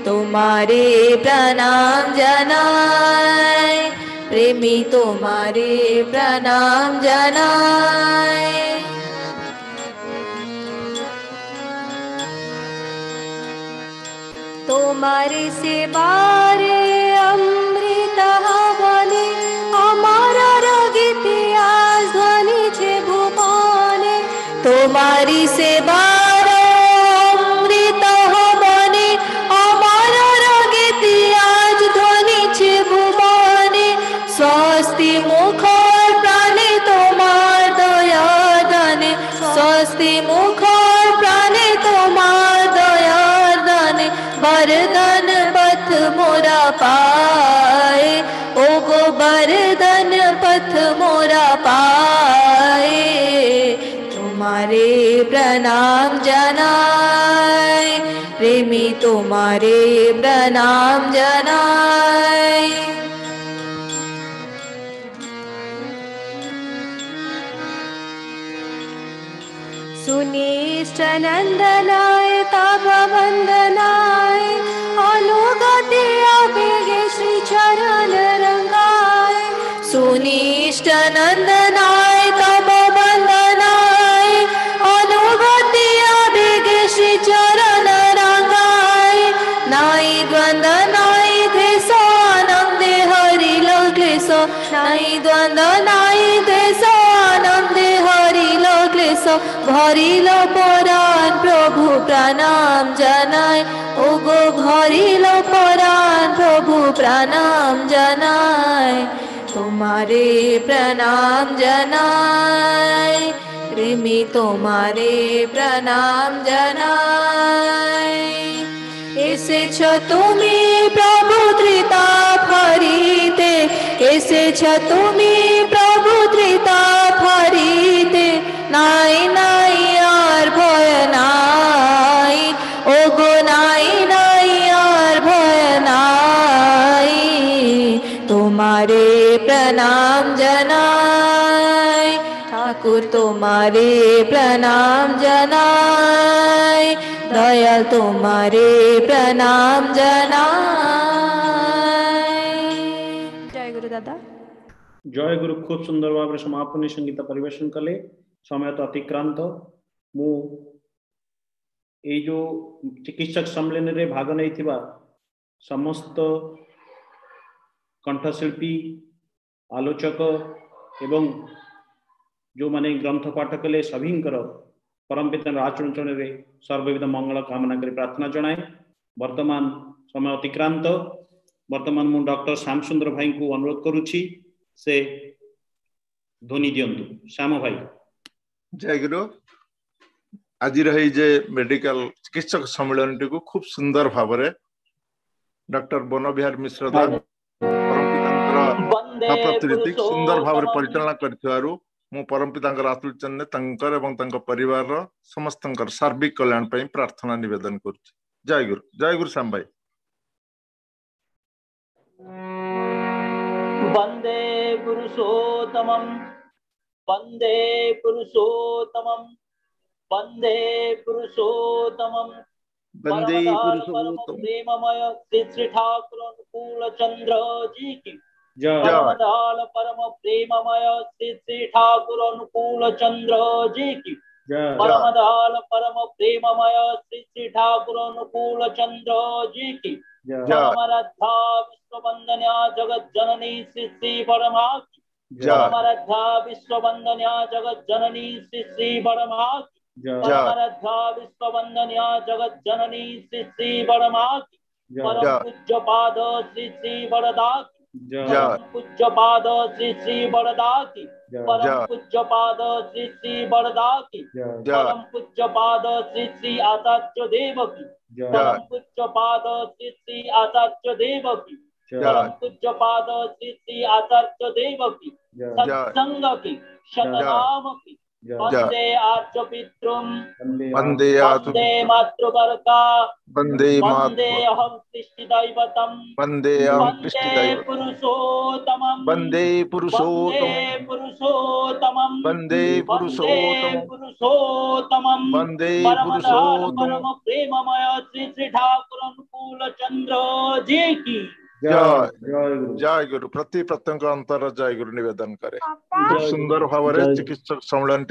तुम्हारे प्रणाम जनाए प्रेमी तुम्हारे प्रणाम जनाए तुम्हारे सेवारे अमृत हवने हमारा रगिति आज ध्वनि छे भुवने तुम्हारी सेवार अमृत हवने हमारा रगिति आज ध्वनि छे भुवने स्वस्ति मुखर प्राणे तुम्हार दया दाने स्वस्ति मुखर प्राणे तुम्हार दया दाने वरदान पथ मोरा पाए ओगो वरदान पथ मोरा पाए तुम्हारे प्रणाम जनाए प्रेमी तुम्हारे प्रणाम जनाए सुनिष्ठ नंदनाय तब वंदनाय अनुगति आवेगे श्री चरण रंगाय सुनिष्ठ नंदनाय तब वंदनाय अनुगति आवेगे श्री चरण रंगाय नाई द्वंद नाई देश आनंदे हरि लघेश नाई द्वंद नाई देश ভরিল পরাণ প্রভু প্রণাম জানাই ওগো ভরিল পরাণ প্রভু প্রণাম জানাই তোমারে প্রণাম জানাই রিমি তোমারে প্রণাম জানাই এসেছ তুমি প্রভু ত্রিতাপ হরিতে এসেছ তুমি প্রভু ত্রিতাপ হরিতে নাই নাই আর ভয় নাই ওগো নাই নাই আর ভয় নাই তোমারে প্রণাম জানাই ঠাকুর তোমারে প্রণাম জানাই দয়াল তোমারে প্রণাম জানাই জয় গুরু দাদা জয় গুরু খুব সুন্দর ভাবে সমাপনী সঙ্গীত পরিবেশন কলে समय तो अतिक्रांत मु এই जो चिकित्सक सम्मेलन रे भाग नहीं थिबा समस्त कंठशिल्पी आलोचक एवं जो माने ग्रंथ पाठ कले सभींकर परम पिता आचरण रे सर्वविध मंगल कामना करी प्रार्थना जनाए वर्तमान समय अतिक्रांत वर्तमान मु डॉक्टर श्याम सुंदर भाई को अनुरोध करुछि से ध्वनि दियंतु श्याम भाई जय गुरु आज रही जे मेडिकल चिकित्सक सम्मेलन टी को खूब सुंदर भाव डॉक्टर बनबिहार मिश्र परम पिता सुंदर भाव परिचालना करथिवारु मु परम पिता आतुलचन तंकर एवं तंकर परिवार समस्त सार्विक कल्याण पई प्रार्थना निवेदन करुछि जय गुरु श्याम भाई वंदे पुरुषोत्तमं वंदे पुरुषोत्तमं वंदे पुरुषोत्तमं वंदे पुरुषोत्तम प्रेममय श्री ठाकुर अनुकूल चंद्र जी की जय परम प्रेममय श्री ठाकुर अनुकूल चंद्र जी की परमदाल परम प्रेममय श्री ठाकुर अनुकूल चंद्र जी की परमराधा विश्ववंदन्या जगत जननी श्री परमा की परमराधा विश्ववंदन्या जगत जननी श्री परमा की परमराधा विश्ववंदन्या जगत जननी श्री परमा की परम पूज्य पाद श्री वरदा की परम पूज्य पाद श्री वरदा की परम पूज्य पाद श्री वरदा की परम पूज्य पाद श्री आचार्य देव की परम पूज्य पाद श्री आचार्य देव की परम पूज्य पाद श्री आचार्य देव की सत्संग की शतनाम की वंदे आर्य पितृम वंदे मातृवर्गा वंदे अहं कृष्णदैवतम वंदे पुरुषोत्तमं वंदे पुरुषोत्तमं वंदे पुरुषोत्तमं वंदे परम प्रेममय श्री ठाकुर अनुकूल चंद्र जी की जय गुरु प्रति प्रत्यंग अंतर जय गुरु निवेदन करे सुंदर भाव चिकित्सक सम्मेलन